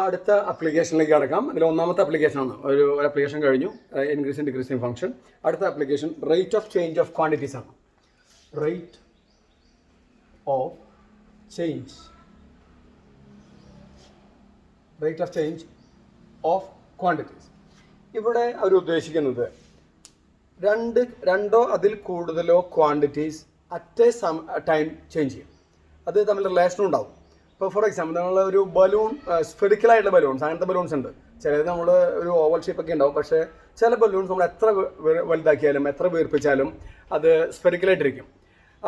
അടുത്ത അപ്ലിക്കേഷനിലേക്ക് കിടക്കാം. അതിൽ ഒന്നാമത്തെ ആപ്ലിക്കേഷനാണ്. ഒരു ആപ്ലിക്കേഷൻ കഴിഞ്ഞു, ഇൻക്രീസിങ് ഡിക്രീസിങ് ഫംഗ്ഷൻ. അടുത്ത application rate of change of quantities ആണ്. Rate of change of quantities. ഇവിടെ അവർ ഉദ്ദേശിക്കുന്നത് രണ്ടോ അതിൽ കൂടുതലോ quantities at a time change ചെയ്യും. അത് തമ്മിൽ റിലേഷൻ ഉണ്ടാവും. ഇപ്പോൾ ഫോർ എക്സാമ്പിൾ നമ്മൾ ഒരു ബലൂൺ, സ്ഫെറിക്കലായിട്ടുള്ള ബലൂൺസ്, അങ്ങനത്തെ ബലൂൺസ് ഉണ്ട്. ചിലത് നമ്മൾ ഒരു ഓവൽ ഷേപ്പൊക്കെ ഉണ്ടാവും. പക്ഷേ ചില ബലൂൺസ് നമ്മൾ എത്ര വലുതാക്കിയാലും എത്ര വീർപ്പിച്ചാലും അത് സ്ഫെറിക്കലായിട്ടിരിക്കും.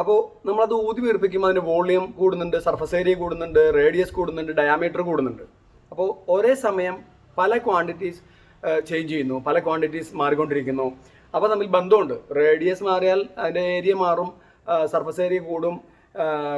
അപ്പോൾ നമ്മളത് ഊതി വീർപ്പിക്കുമ്പോൾ അതിൻ്റെ വോളിയം കൂടുന്നുണ്ട്, സർഫസ് ഏരിയ കൂടുന്നുണ്ട്, റേഡിയസ് കൂടുന്നുണ്ട്, ഡയാമീറ്റർ കൂടുന്നുണ്ട്. അപ്പോൾ ഒരേ സമയം പല ക്വാണ്ടിറ്റീസ് ചേഞ്ച് ചെയ്യുന്നു, പല ക്വാണ്ടിറ്റീസ് മാറിക്കൊണ്ടിരിക്കുന്നു. അപ്പോൾ തമ്മിൽ ബന്ധമുണ്ട്. റേഡിയസ് മാറിയാൽ അതിൻ്റെ ഏരിയ മാറും, സർഫസ് ഏരിയ കൂടും,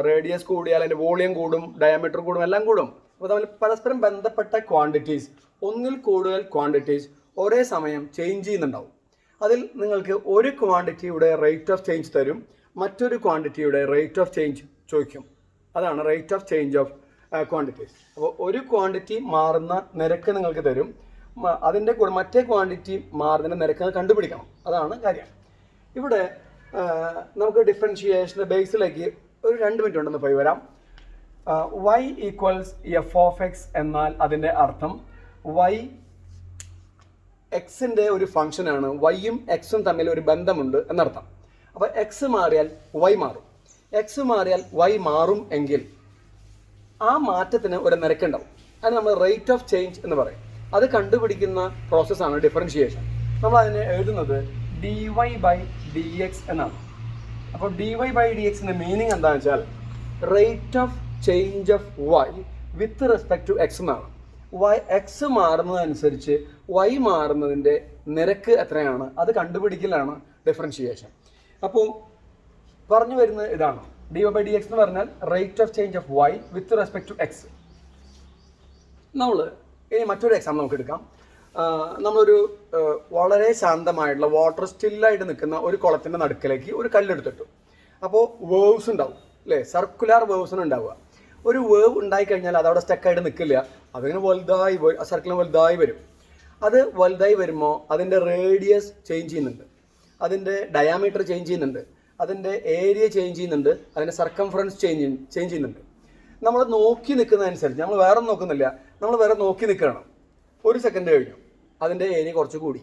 റേഡിയസ് കൂടിയാൽ അതിൻ്റെ വോളിയം കൂടും, ഡയാമീറ്റർ കൂടും, എല്ലാം കൂടും. അപ്പോൾ തമ്മിൽ പരസ്പരം ബന്ധപ്പെട്ട ക്വാണ്ടിറ്റീസ്, ഒന്നിൽ കൂടുതൽ ക്വാണ്ടിറ്റീസ് ഒരേ സമയം ചേഞ്ച് ചെയ്യുന്നുണ്ടാവും. അതിൽ നിങ്ങൾക്ക് ഒരു ക്വാണ്ടിറ്റിയുടെ റേറ്റ് ഓഫ് ചേഞ്ച് തരും, മറ്റൊരു ക്വാണ്ടിറ്റിയുടെ റേറ്റ് ഓഫ് ചേഞ്ച് ചോദിക്കും. അതാണ് rate of change of quantities. അപ്പോൾ ഒരു ക്വാണ്ടിറ്റി മാറുന്ന നിരക്ക് നിങ്ങൾക്ക് തരും, അതിൻ്റെ കൂടെ മറ്റേ ക്വാണ്ടിറ്റി മാറുന്നതിൻ്റെ നിരക്ക് കണ്ടുപിടിക്കണം. അതാണ് കാര്യം. ഇവിടെ നമുക്ക് ഡിഫറൻഷിയേഷൻ്റെ ബേസിലേക്ക് ഒരു 2 മിനിറ്റ് ഉണ്ടെന്ന് പോയി വരാം. y equals F of X എന്നാൽ അതിൻ്റെ അർത്ഥം y എക്സിൻ്റെ ഒരു ഫംഗ്ഷനാണ്, വൈയും എക്സും തമ്മിൽ ഒരു ബന്ധമുണ്ട് എന്നർത്ഥം. അപ്പോൾ എക്സ് മാറിയാൽ y മാറും, എക്സ് മാറിയാൽ y മാറും എങ്കിൽ ആ മാറ്റത്തിന് ഒരു നിരക്കുണ്ടാവും. അത് നമ്മൾ റേറ്റ് ഓഫ് ചേഞ്ച് എന്ന് പറയും. അത് കണ്ടുപിടിക്കുന്ന പ്രോസസ്സാണ് ഡിഫറൻഷിയേഷൻ. നമ്മൾ അതിനെ എഴുതുന്നത് dy/dx എന്നാണ്. അപ്പോൾ dy/dxന്റെ മീനിങ് എന്താണെന്ന് വെച്ചാൽ rate of change of y with respect to x എന്നാണ്. എക്സ് മാറുന്നതനുസരിച്ച് y മാറുന്നതിൻ്റെ നിരക്ക് എത്രയാണ് അത് കണ്ടുപിടിക്കലാണ് ഡിഫറൻഷിയേഷൻ. അപ്പോൾ പറഞ്ഞു വരുന്നത് ഇതാണ്. dy/dx എന്ന് പറഞ്ഞാൽ rate of change of y with respect to x. നമ്മൾ ഇനി മറ്റൊരു എക്സാമ്പിൾ നമുക്ക് എടുക്കാം. നമ്മളൊരു വളരെ ശാന്തമായിട്ടുള്ള വാട്ടർ സ്റ്റില്ലായിട്ട് നിൽക്കുന്ന ഒരു കുളത്തിൻ്റെ നടുക്കിലേക്ക് ഒരു കല്ലെടുത്തിട്ടു. അപ്പോൾ വേവ്സ് ഉണ്ടാവും അല്ലേ, സർക്കുലർ വേവ്സാണ് ഉണ്ടാവുക. ഒരു വേവ് ഉണ്ടായിക്കഴിഞ്ഞാൽ അതവിടെ സ്റ്റക്കായിട്ട് നിൽക്കില്ല, അതിങ്ങനെ വലുതായി സർക്കിളിന് വലുതായി വരും. അത് വലുതായി വരുമ്പോൾ അതിൻ്റെ റേഡിയസ് ചേഞ്ച് ചെയ്യുന്നുണ്ട്, അതിൻ്റെ ഡയാമീറ്റർ ചേഞ്ച് ചെയ്യുന്നുണ്ട്, അതിൻ്റെ ഏരിയ ചേഞ്ച് ചെയ്യുന്നുണ്ട്, അതിൻ്റെ സർക്കംഫറൻസ് ചേഞ്ച് ചെയ്യുന്നുണ്ട്. നമ്മൾ നോക്കി നിൽക്കുന്നതനുസരിച്ച്, നമ്മൾ വേറെ നോക്കുന്നില്ല, നമ്മൾ വേറെ നോക്കി നിൽക്കണം. ഒരു സെക്കൻഡ് കഴിഞ്ഞു, അതിൻ്റെ ഏരിയ കുറച്ച് കൂടി,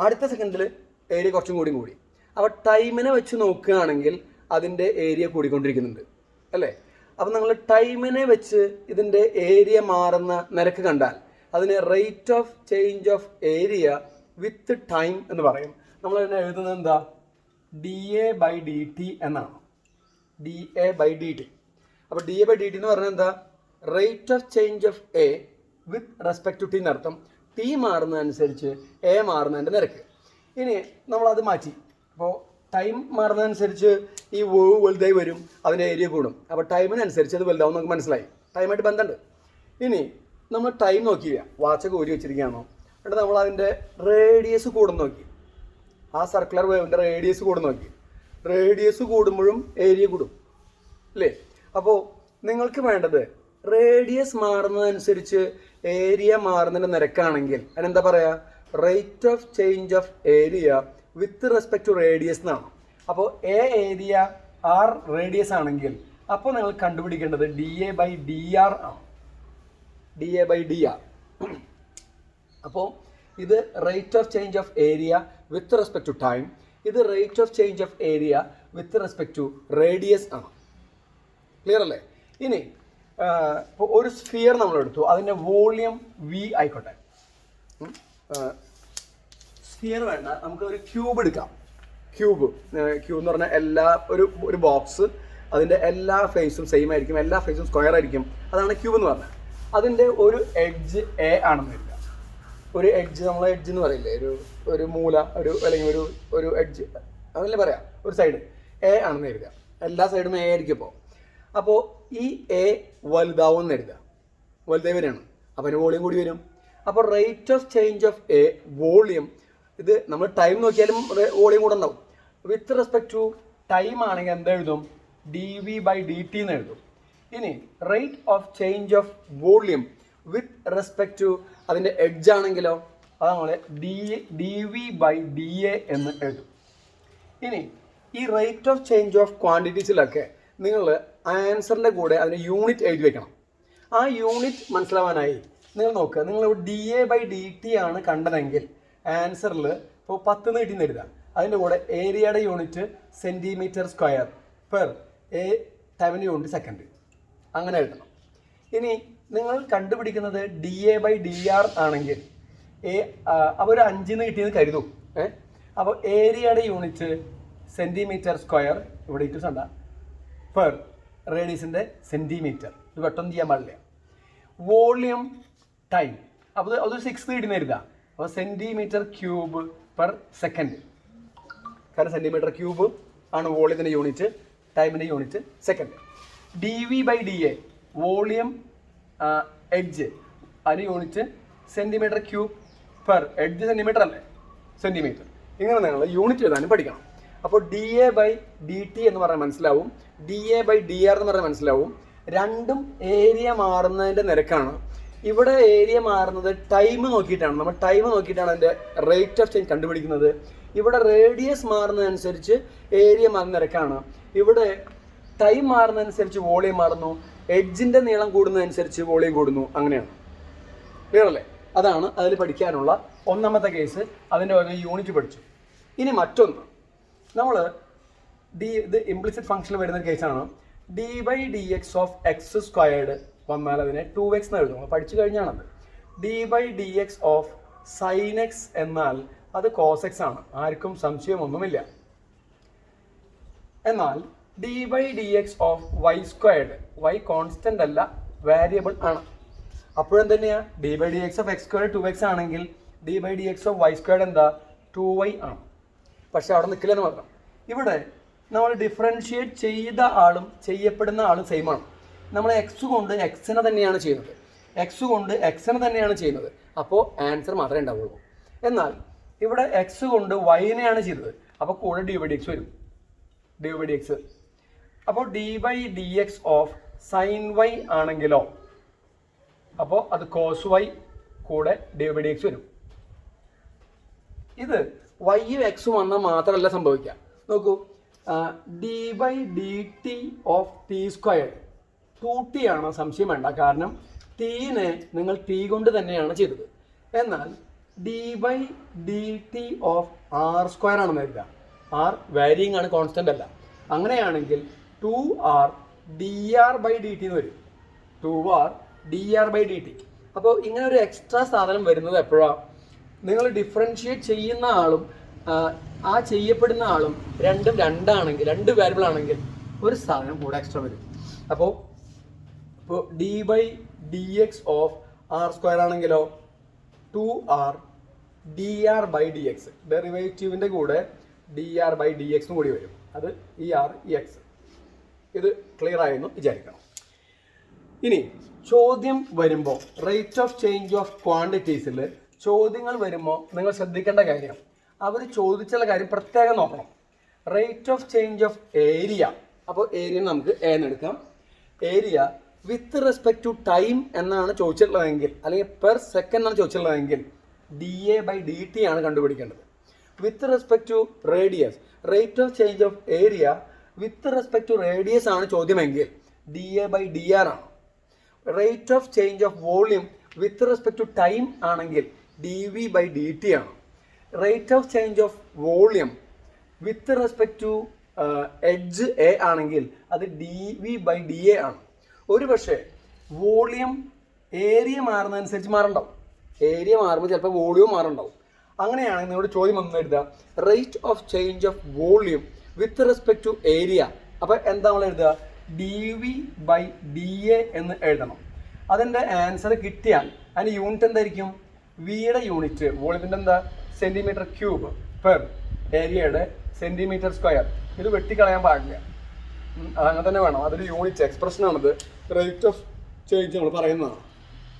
അടുത്ത സെക്കൻഡിൽ ഏരിയ കുറച്ചും കൂടി. അപ്പോൾ ടൈമിനെ വെച്ച് നോക്കുകയാണെങ്കിൽ അതിൻ്റെ ഏരിയ കൂടിക്കൊണ്ടിരിക്കുന്നുണ്ട് അല്ലേ. അപ്പോൾ നിങ്ങൾ ടൈമിനെ വെച്ച് ഇതിൻ്റെ ഏരിയ മാറുന്ന നിരക്ക് കണ്ടാൽ അതിനെ rate of change of area with time എന്ന് പറയും. നമ്മൾ അതിനെ എഴുതുന്നത് എന്താ, dA/dt എന്നാണ്. dA/dt. അപ്പോൾ dA/dt എന്ന് പറഞ്ഞാൽ എന്താ, rate of change of A with respect to t എന്നർത്ഥം. ടി മാറുന്നതനുസരിച്ച് എ മാറുന്നതിൻ്റെ നിരക്ക്. ഇനി നമ്മളത് മാറ്റി. അപ്പോൾ ടൈം മാറുന്നതനുസരിച്ച് ഈ വേവ് വലുതായി വരും, അതിൻ്റെ ഏരിയ കൂടും. അപ്പോൾ ടൈമിനനുസരിച്ച് അത് വലുതാവും നമുക്ക് മനസ്സിലായി. ടൈമായിട്ട് ബന്ധമുണ്ട്. ഇനി നമ്മൾ ടൈം നോക്കിയില്ല, വാച്ചൊക്കെ ഊരി വെച്ചിരിക്കുകയാണോ, എന്നിട്ട് നമ്മൾ അതിൻ്റെ റേഡിയസ് കൂടുന്നു നോക്കി, ആ സർക്കുലർ വേവിൻ്റെ റേഡിയസ് കൂടുന്നു നോക്കി. റേഡിയസ് കൂടുമ്പോഴും ഏരിയ കൂടും അല്ലേ. അപ്പോൾ നിങ്ങൾക്ക് വേണ്ടത് റേഡിയസ് മാറുന്നതനുസരിച്ച് ഏരിയ മാറുന്നതിൻ്റെ നിരക്കാണെങ്കിൽ അതിനെന്താ പറയുക, rate of change of area with respect to radius എന്നാണ്. അപ്പോൾ ഏരിയ ആർ റേഡിയസ് ആണെങ്കിൽ അപ്പോൾ നിങ്ങൾ കണ്ടുപിടിക്കേണ്ടത് dA/dr ആണ്. dA/dr. അപ്പോൾ ഇത് rate of change of area with respect to time, ഇത് rate of change of area with respect to radius ആണ്. ക്ലിയർ അല്ലേ. ഇനി ഇപ്പോൾ ഒരു സ്ഫിയർ നമ്മൾ എടുത്തു, അതിൻ്റെ വോളിയം V ആയിക്കോട്ടെ. സ്ഫിയർ വേണ്ട, നമുക്ക് ഒരു ക്യൂബ് എടുക്കാം. ക്യൂബ് എന്ന് പറഞ്ഞാൽ ഒരു ബോക്സ്, അതിൻ്റെ എല്ലാ ഫേസും സെയിം ആയിരിക്കും, എല്ലാ ഫേസും സ്ക്വയർ ആയിരിക്കും. അതാണ് ക്യൂബ് എന്ന് പറഞ്ഞാൽ. അതിൻ്റെ ഒരു എഡ്ജ് എ ആണെന്ന് വരിക. ഒരു എഡ്ജ്, നമ്മൾ എഡ്ജ് എന്ന് പറയില്ലേ, ഒരു മൂല, അല്ലെങ്കിൽ ഒരു എഡ്ജ്, അതല്ലേ പറയാം, ഒരു സൈഡ് എ ആണെന്ന് കരുതുക. എല്ലാ സൈഡും എ ആയിരിക്കും. അപ്പോൾ ഈ എ വലുതാവുമെന്ന് കരുതുക, വലുതായി വരികയാണ്. അപ്പോൾ അതിന് വോളിയം കൂടി വരും. അപ്പോൾ rate of change of A volume, ഇത് നമ്മൾ ടൈം നോക്കിയാലും വോളിയം കൂടെ ഉണ്ടാവും. വിത്ത് റെസ്പെക്ട് ടു ടൈം ആണെങ്കിൽ എന്താ എഴുതും, dV/dt എന്ന് എഴുതും. ഇനി rate of change of volume with respect to അതിൻ്റെ എഡ്ജ് ആണെങ്കിലോ അത് നമ്മൾ dv/dA എന്ന് എഴുതും. ഇനി ഈ റേറ്റ് ഓഫ് ചേഞ്ച് ഓഫ് ക്വാണ്ടിറ്റീസിലൊക്കെ നിങ്ങൾ ആൻസറിൻ്റെ കൂടെ അതിന് യൂണിറ്റ് എഴുതി വെക്കണം. ആ യൂണിറ്റ് മനസ്സിലാവാനായി നിങ്ങൾ നോക്കുക, നിങ്ങൾ dA/dt ആണ് കണ്ടതെങ്കിൽ ആൻസറിൽ ഇപ്പോൾ 10 നീട്ടിന്ന് എഴുതുക. അതിൻ്റെ കൂടെ ഏരിയയുടെ യൂണിറ്റ് സെൻറ്റിമീറ്റർ സ്ക്വയർ പെർ ടൈമിൻ്റെ യൂണിറ്റ് സെക്കൻഡ് അങ്ങനെ എഴുതണം. ഇനി നിങ്ങൾ കണ്ടുപിടിക്കുന്നത് dA/dr ആണെങ്കിൽ അപ്പോൾ ഒരു 5 കിട്ടിയെന്ന് കരുതും. അപ്പോൾ ഏരിയയുടെ യൂണിറ്റ് സെൻറ്റിമീറ്റർ സ്ക്വയർ ഇവിടെ ഇറ്റ് കണ്ട പെർ റേഡിയസിൻ്റെ സെൻറ്റിമീറ്റർ, ഇത് പെട്ടെന്ന് ചെയ്യാൻ പാടില്ല. വോളിയം ടൈം അപ്പോൾ അതൊരു 6 കിട്ടിയെന്ന് എഴുതാം. അപ്പോൾ സെൻറ്റിമീറ്റർ ക്യൂബ് പെർ സെക്കൻഡ്, കാരണം സെൻറ്റിമീറ്റർ ക്യൂബ് ആണ് വോളിയത്തിൻ്റെ യൂണിറ്റ്, ടൈമിൻ്റെ unit second. dv/dA volume edge അതിന് unit centimetre cube per edge centimetre അല്ലേ, സെൻറ്റിമീറ്റർ. ഇങ്ങനെ നിങ്ങൾ യൂണിറ്റ് എഴുതാനും പഠിക്കണം. അപ്പോൾ dA/dt എന്ന് പറഞ്ഞാൽ മനസ്സിലാവും, dA/dr എന്ന് പറഞ്ഞാൽ മനസ്സിലാവും. രണ്ടും ഏരിയ മാറുന്നതിൻ്റെ നിരക്കാണ്. ഇവിടെ ഏരിയ മാറുന്നത് ടൈം നോക്കിയിട്ടാണ്, നമ്മൾ ടൈം നോക്കിയിട്ടാണ് അതിൻ്റെ റേറ്റ് ഓഫ് ചേഞ്ച് കണ്ടുപിടിക്കുന്നത്. ഇവിടെ റേഡിയസ് മാറുന്നതനുസരിച്ച് ഏരിയ മാറുന്ന നിരക്കാണ്. ഇവിടെ ടൈം മാറുന്നതനുസരിച്ച് വോളിയം മാറുന്നു, എഡ്ജിൻ്റെ നീളം കൂടുന്നതനുസരിച്ച് വോളിയം കൂടുന്നു. അങ്ങനെയാണ്. ക്ലിയർ അല്ലേ? അതാണ് അതിൽ പഠിക്കാനുള്ള ഒന്നാമത്തെ കേസ്. അതിൻ്റെ ഒരു യൂണിറ്റ് പഠിച്ചു. ഇനി മറ്റൊന്ന്, നമ്മൾ ഇത് ഇംപ്ലിസിറ്റ് ഫംഗ്ഷനിൽ വരുന്ന കേസാണ്. d/dx ഓഫ് എക്സ് സ്ക്വയർഡ് വന്നാൽ അതിനെ 2x എന്ന് എഴുതും. പഠിച്ചു കഴിഞ്ഞാണത്. d/dx ഓഫ് സൈൻ എക്സ് എന്നാൽ അത് കോസ് എക്സ് ആണ്, ആർക്കും സംശയമൊന്നുമില്ല. എന്നാൽ d/dx of y squared, y constant അല്ല, വേരിയബിൾ ആണ്. അപ്പോഴും തന്നെയാണ് d/dx of X squared 2x ആണെങ്കിൽ d/dx ഓഫ് വൈ സ്ക്വയർഡ് എന്താ 2y ആണ്. പക്ഷെ അവിടെ നിൽക്കില്ലെന്ന് മാത്രം. ഇവിടെ നമ്മൾ ഡിഫറൻഷിയേറ്റ് ചെയ്ത ആളും ചെയ്യപ്പെടുന്ന ആളും സെയിം ആണ്. നമ്മൾ എക്സ് കൊണ്ട് എക്സിനെ തന്നെയാണ് ചെയ്യുന്നത്, എക്സ് കൊണ്ട് എക്സിനെ തന്നെയാണ് ചെയ്യുന്നത്. അപ്പോൾ ആൻസർ മാത്രമേ ഉണ്ടാവുള്ളൂ. എന്നാൽ ഇവിടെ എക്സ് കൊണ്ട് വൈനെയാണ് ചെയ്തത്, അപ്പോൾ കൂടെ d/dx വരും, d/dx. അപ്പോൾ d/dx ഓഫ് സൈൻ വൈ ആണെങ്കിലോ അപ്പോൾ അത് കോസ് വൈ കൂടെ d/dx വരും. ഇത് വൈയും എക്സും വന്നാൽ മാത്രമല്ല സംഭവിക്കുക. നോക്കൂ, d/dt of T squared 2t ആണ്, സംശയം വേണ്ട. കാരണം ടീനെ നിങ്ങൾ ടി കൊണ്ട് തന്നെയാണ് ചെയ്തത്. എന്നാൽ d/dt ഓഫ് ആർ സ്ക്വയർ ആണെന്ന് കരുതുക. ആർ വാരിയിങ് ആണ്, കോൺസ്റ്റന്റ് അല്ല. അങ്ങനെയാണെങ്കിൽ 2r dr/dt എന്ന് വരും, 2r dr/dt. അപ്പോൾ ഇങ്ങനെ ഒരു എക്സ്ട്രാ സാധനം വരുന്നത് എപ്പോഴാണ്? നിങ്ങൾ ഡിഫറൻഷിയേറ്റ് ചെയ്യുന്ന ആളും ആ ചെയ്യപ്പെടുന്ന ആളും രണ്ടും രണ്ടാണെങ്കിൽ, രണ്ട് വേരിയബിൾ ആണെങ്കിൽ ഒരു സാധനം കൂടെ എക്സ്ട്രാ വരും. അപ്പോൾ d/dx ഓഫ് ആർ സ്ക്വയർ ആണെങ്കിലോ 2r dr/dx, ഡെറിവേറ്റീവിൻ്റെ കൂടെ dr/dx കൂടി വരും. അത് ഈ ആർ ഈ എക്സ്. ഇത് ക്ലിയർ ആയെന്ന് വിചാരിക്കണം. ഇനി ചോദ്യം വരുമ്പോൾ, റേറ്റ് ഓഫ് ചേഞ്ച് ഓഫ് ക്വാണ്ടിറ്റീസിൽ ചോദ്യങ്ങൾ വരുമ്പോൾ നിങ്ങൾ ശ്രദ്ധിക്കേണ്ട കാര്യം, അവർ ചോദിച്ചുള്ള കാര്യം പ്രത്യേകം നോക്കണം. Rate of change of area, അപ്പോൾ ഏരിയ നമുക്ക് എന്ന് എടുക്കാം. Area with respect to time എന്നാണ് ചോദിച്ചിട്ടുള്ളതെങ്കിൽ, അല്ലെങ്കിൽ പെർ സെക്കൻഡ് ആണ് ചോദിച്ചിട്ടുള്ളതെങ്കിൽ dA/dt ആണ് കണ്ടുപിടിക്കേണ്ടത്. With respect to radius, rate of change of area with respect to radius ആണ് ചോദ്യമെങ്കിൽ dA/dr ആണ്. Rate of change of volume with respect to time ആണെങ്കിൽ dv/dt ആണ്. Rate of change of volume with respect to edge A ആണെങ്കിൽ അത് dv/dA ആണ്. ഒരു പക്ഷേ വോളിയം ഏരിയ മാറുന്നതനുസരിച്ച് മാറുണ്ടാവും, ഏരിയ മാറുമ്പോൾ ചിലപ്പോൾ വോളിയം മാറുണ്ടാവും. അങ്ങനെയാണെങ്കിൽ നിങ്ങളുടെ ചോദ്യം ഒന്ന് എഴുതുക, rate of change of volume with respect to area. അപ്പോൾ എന്താ നമ്മൾ എഴുതുക? dv/dA എന്ന് എഴുതണം. അതിൻ്റെ ആൻസർ കിട്ടിയാൽ അതിൻ്റെ യൂണിറ്റ് എന്തായിരിക്കും? വിയുടെ യൂണിറ്റ്, വോളിയത്തിൻ്റെ എന്താ? സെൻറ്റിമീറ്റർ ക്യൂബ് പെർ ഏരിയയുടെ സെൻറ്റിമീറ്റർ സ്ക്വയർ. ഇത് വെട്ടിക്കളയാൻ പാടില്ല, അതങ്ങനെ തന്നെ വേണം. അതൊരു യൂണിറ്റ് എക്സ്പ്രഷനാണിത്. റേറ്റ് ഓഫ് ചേഞ്ച് നമ്മൾ പറയുന്നതാണ്.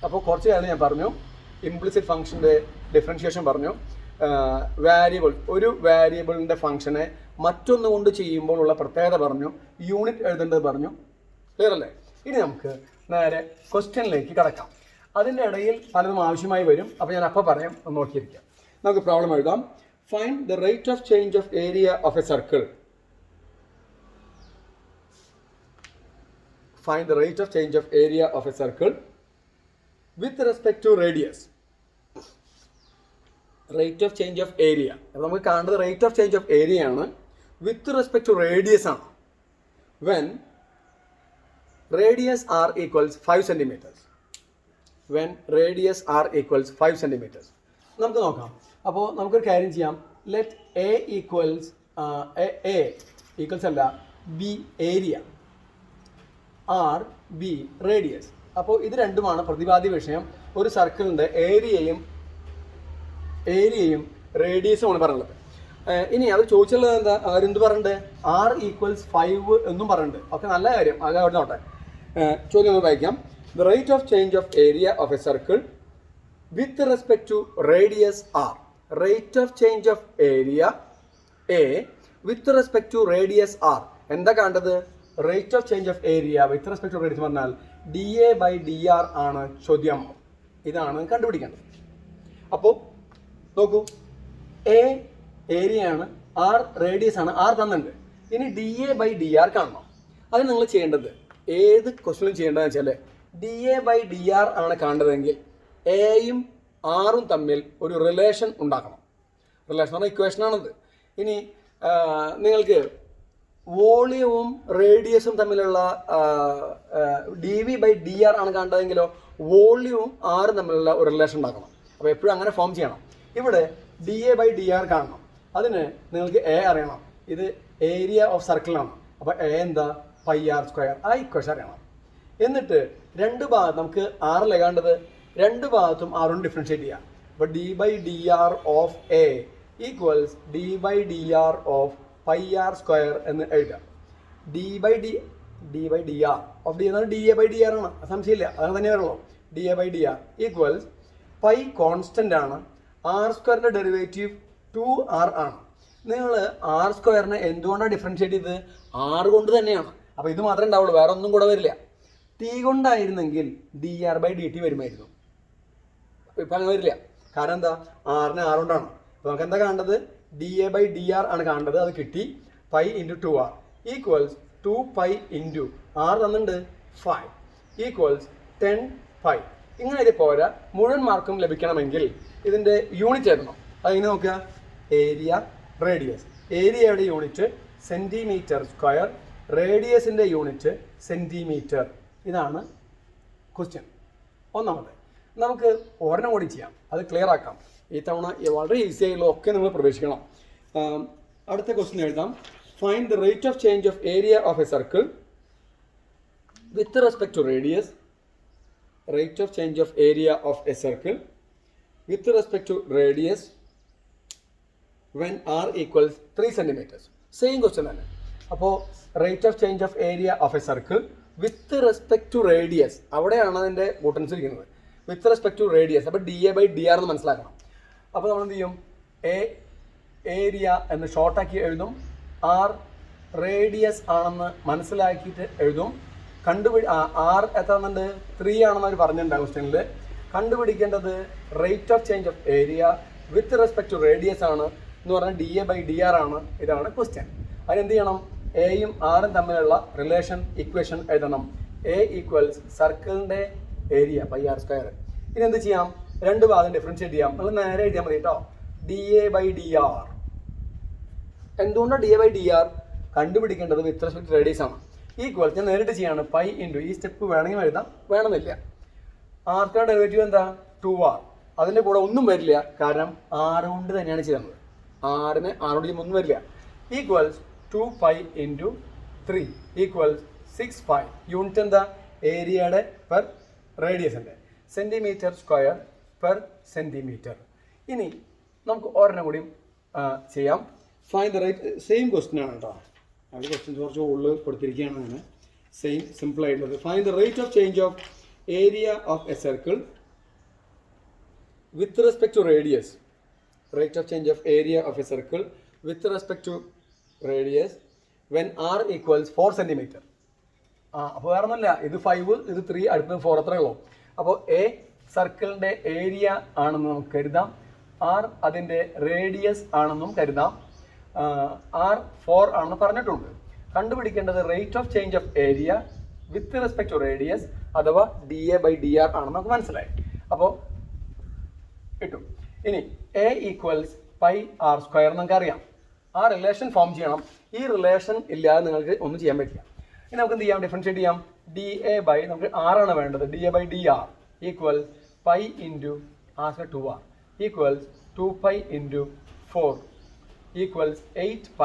അപ്പോൾ കുറച്ച് കാര്യം ഞാൻ പറഞ്ഞു, ഇംപ്ലിസിറ്റ് ഫംഗ്ഷൻ്റെ ഡിഫറൻഷിയേഷൻ പറഞ്ഞു, വാരിയബിൾ, ഒരു വാരിയബിളിൻ്റെ ഫംഗ്ഷനെ മറ്റൊന്ന് കൊണ്ട് ചെയ്യുമ്പോൾ ഉള്ള പ്രത്യേകത പറഞ്ഞു, യൂണിറ്റ് എഴുതേണ്ടത് പറഞ്ഞു. ക്ലിയർ അല്ലേ? ഇനി നമുക്ക് നേരെ ക്വസ്റ്റ്യനിലേക്ക് കടക്കാം. അതിൻ്റെ ഇടയിൽ പലതും ആവശ്യമായി വരും. അപ്പോൾ ഞാൻ അപ്പോൾ പറയാം, ഒന്ന് നോക്കിയിരിക്കാം. നമുക്ക് പ്രോബ്ലം എഴുതാം. Find the rate of change of area of a circle. Find the rate of change of area of a circle with respect to radius. Rate of change of area. അപ്പോൾ നമുക്ക് കാണുന്നത് rate of change of area ആണ്, with respect to radius ആണ്. When radius r equals 5 centimeters. When radius r equals 5 centimeters. നമുക്ക് നോക്കാം. അപ്പോൾ നമുക്കൊരു കാര്യം ചെയ്യാം. Let a equals a equals അല്ല b area. R be radius. അപ്പോൾ ഇത് രണ്ടുമാണ് പ്രതിപാദ്യ വിഷയം. ഒരു സർക്കിളിൻ്റെ ഏരിയയും റേഡിയസുമാണ് പറയുന്നത്. ഇനി അത് ചോദിച്ചുള്ളത് എന്താ, അവരെന്ത് പറഞ്ഞിട്ട് ആർ ഈക്വൽസ് 5 എന്നും പറഞ്ഞിട്ടുണ്ട്. ഓക്കെ, നല്ല കാര്യം, അത് അവിടെ നോട്ടെ. ചോദ്യം ഒന്ന് വായിക്കാം. The rate of change of area of a circle with respect to radius r. Rate of change of area A with respect to radius r. എന്താ കണ്ടത്? Rate of change of area with respect to radius പറഞ്ഞാൽ dA/dr ആണ് ചോദ്യം. ഇതാണ് കണ്ടുപിടിക്കേണ്ടത്. അപ്പോൾ നോക്കൂ, A area ആണ്, ആർ റേഡിയസ് ആണ്, ആർ തന്നിട്ടുണ്ട്. ഇനി dA/dr കാണണം. അത് നിങ്ങൾ ചെയ്യേണ്ടത് ഏത് ക്വസ്റ്റ്യനും ചെയ്യേണ്ടതെന്ന് വെച്ചാൽ dA/dr ആണ് കാണേണ്ടതെങ്കിൽ എയും ആറും തമ്മിൽ ഒരു റിലേഷൻ ഉണ്ടാക്കണം. റിലേഷൻ പറഞ്ഞാൽ ഇക്വേഷനാണത്. ഇനി നിങ്ങൾക്ക് വോളിയവും റേഡിയസും തമ്മിലുള്ള dV/dr ആണ് കാണേണ്ടതെങ്കിലോ വോളിയവും ആറും തമ്മിലുള്ള ഒരു റിലേഷൻ ഉണ്ടാക്കണം. അപ്പോൾ എപ്പോഴും അങ്ങനെ ഫോം ചെയ്യണം. ഇവിടെ dA/dr കാണണം. അതിന് നിങ്ങൾക്ക് എ അറിയണം. ഇത് ഏരിയ ഓഫ് സർക്കിളാണ്. അപ്പോൾ എ എന്താ? πr². ആ ഇക്വേഷൻ അറിയണം. എന്നിട്ട് രണ്ട് ഭാഗം നമുക്ക് ആറല്ലേ കാണേണ്ടത്, രണ്ട് ഭാഗത്തും ആറും ഡിഫറൻഷ്യേറ്റ് ചെയ്യാം. അപ്പോൾ d/dr of A equals d/dr of πr² എന്ന് എഴുതാം. d/dr ഓഫ് ഡി എന്നാൽ dA/dr ആണ്, സംശയമില്ല, അങ്ങനെ തന്നെ വരുള്ളൂ. dA/dr ഈക്വൽസ് പൈ കോൺസ്റ്റന്റ് ആണ്, r² ഡെറിവേറ്റീവ് 2r ആണ്. നിങ്ങൾ r² എന്തുകൊണ്ടാണ് ഡിഫറൻഷ്യേറ്റ് ചെയ്തത്? r കൊണ്ട് തന്നെയാണ്. അപ്പോൾ ഇത് മാത്രമേ ഉണ്ടാവുള്ളൂ, വേറെ ഒന്നും കൂടെ വരില്ല. t കൊണ്ടായിരുന്നെങ്കിൽ dr/dt വരുമായിരുന്നു. ഇപ്പം അങ്ങനെ വരില്ല. കാരണം എന്താ? r-നെ r കൊണ്ടാണ്. അപ്പോൾ നമുക്ക് എന്താ കാണേണ്ടത്? dA/dr ആണ് കാണേണ്ടത്. അത് കിട്ടി. Pi into 2r equals 2π into r തന്നിട്ടുണ്ട് 5 ഈക്വൽസ് 10π. ഇങ്ങനെ ഇത് പോരാ, മുഴുവൻ മാർക്കും ലഭിക്കണമെങ്കിൽ ഇതിൻ്റെ യൂണിറ്റ് എഴുതണം. അതിന് നോക്കുക, ഏരിയ റേഡിയസ്. ഏരിയയുടെ യൂണിറ്റ് cm², റേഡിയസിൻ്റെ യൂണിറ്റ് സെൻറ്റിമീറ്റർ. ഇതാണ് ക്വസ്റ്റ്യൻ. ഒന്നാമത് നമുക്ക് ഒരെണ്ണം കൂടി ചെയ്യാം, അത് ക്ലിയർ ആക്കാം. ഈ തവണ വളരെ ഈസി ആയുള്ള ഒക്കെ നിങ്ങൾ പ്രവേശിക്കണം. അടുത്ത ക്വസ്റ്റ്യൻ എഴുതാം. Find the rate of change of area of a circle with respect to radius. Rate of change of area of a circle with respect to radius when r equals 3 centimeters. Same question തന്നെ. അപ്പോൾ rate of change of area of a circle with respect to radius, അവിടെയാണ് അതിൻ്റെ ബോട്ടൻസ് ഇരിക്കുന്നത്. With respect to radius. അപ്പോൾ dA/dr എന്ന് മനസ്സിലാക്കണം. അപ്പോൾ നമ്മൾ എന്ത് ചെയ്യും? എ ഏരിയ എന്ന് ഷോർട്ടാക്കി എഴുതും, ആർ റേഡിയസ് ആണെന്ന് മനസ്സിലാക്കിയിട്ട് എഴുതും. ആർ എത്ര എന്നുണ്ട്? 3 ആണെന്ന് അവർ പറഞ്ഞിട്ടുണ്ടാകും ക്വസ്റ്റ്യനിൽ. കണ്ടുപിടിക്കേണ്ടത് rate of change of area with respect to radius ആണ് എന്ന് പറഞ്ഞാൽ dA/dr ആണ്. ഇതാണ് ക്വസ്റ്റ്യൻ. അതിനെന്ത് ചെയ്യണം? എയും ആറും തമ്മിലുള്ള റിലേഷൻ ഇക്വേഷൻ എഴുതണം. എ ഈക്വൽസ് സർക്കിളിൻ്റെ ഏരിയ πr². ഇനി എന്ത് ചെയ്യാം? രണ്ട് ഭാഗം ഡിഫറൻഷ്യേറ്റ് ചെയ്യാം. നമ്മൾ നേരെ എഴുതിയാൽ മതി കേട്ടോ. dA/dr. എന്തുകൊണ്ടാണ് dA/dr? കണ്ടുപിടിക്കേണ്ടത് വിത്ത് റെസ്പെക്ട് റേഡിയസ് ആണ്. ഈക്വൽ ഞാൻ നേരിട്ട് ചെയ്യാണ്. പൈ ഇൻറ്റു ഈ സ്റ്റെപ്പ് വേണമെങ്കിൽ എഴുതാം, വേണമെന്നില്ല. r² ഡെറിവേറ്റീവ് എന്താ? 2r. അതിൻ്റെ കൂടെ ഒന്നും വരില്ല, കാരണം r കൊണ്ട് തന്നെയാണ് ചെയ്യുന്നത്. r-ന് r കൊണ്ട് ചെയ്യുമ്പോൾ ഒന്നും വരില്ല. Equals 2π into 3 equals 6π. യൂണിറ്റ് എന്താ? ഏരിയയുടെ പെർ റേഡിയസിൻ്റെ cm² പെർ സെൻറ്റിമീറ്റർ. ഇനി നമുക്ക് ഒരെണ്ണം കൂടിയും ചെയ്യാം. Find the rate. Same question ആണ് കേട്ടോ. അത് ക്വസ്റ്റ്യൻ കുറച്ച് ഉള്ളിൽ കൊടുത്തിരിക്കുകയാണ്. അങ്ങനെ സെയിം സിമ്പിൾ ആയിട്ടുള്ളത്. Find the rate of change of area of a circle with respect to radius. Rate of change of area of a circle with respect to radius when r equals 4 centimeter. അപ്പോൾ വേറെ ഒന്നുമില്ല, ഇത് 5, ഇത് 3, അടുത്തത് 4, അത്രേ ഉള്ളൂ. അപ്പോൾ എ സർക്കിളിൻ്റെ ഏരിയ ആണെന്ന് നമുക്ക് കരുതാം. ആർ അതിൻ്റെ റേഡിയസ് ആണെന്നും കരുതാം. ആർ 4 ആണെന്ന് പറഞ്ഞിട്ടുണ്ട്. കണ്ടുപിടിക്കേണ്ടത് rate of change of area with respect to radius അഥവാ dA/dr ആണെന്ന് നമുക്ക് മനസ്സിലായി. അപ്പോൾ കിട്ടും. ഇനി A equals pi r square നമുക്ക് അറിയാം. ആ റിലേഷൻ ഫോം ചെയ്യണം. ഈ റിലേഷൻ ഇല്ലാതെ നിങ്ങൾക്ക് ഒന്നും ചെയ്യാൻ പറ്റില്ല. ഇനി നമുക്ക് എന്ത് ചെയ്യാം? ഡിഫറൻഷ്യേറ്റ് ചെയ്യാം. dA/ നമുക്ക് ആറാണ് വേണ്ടത്. dA/dr equal pi into r 2r equals 2π into 4 equals 8π.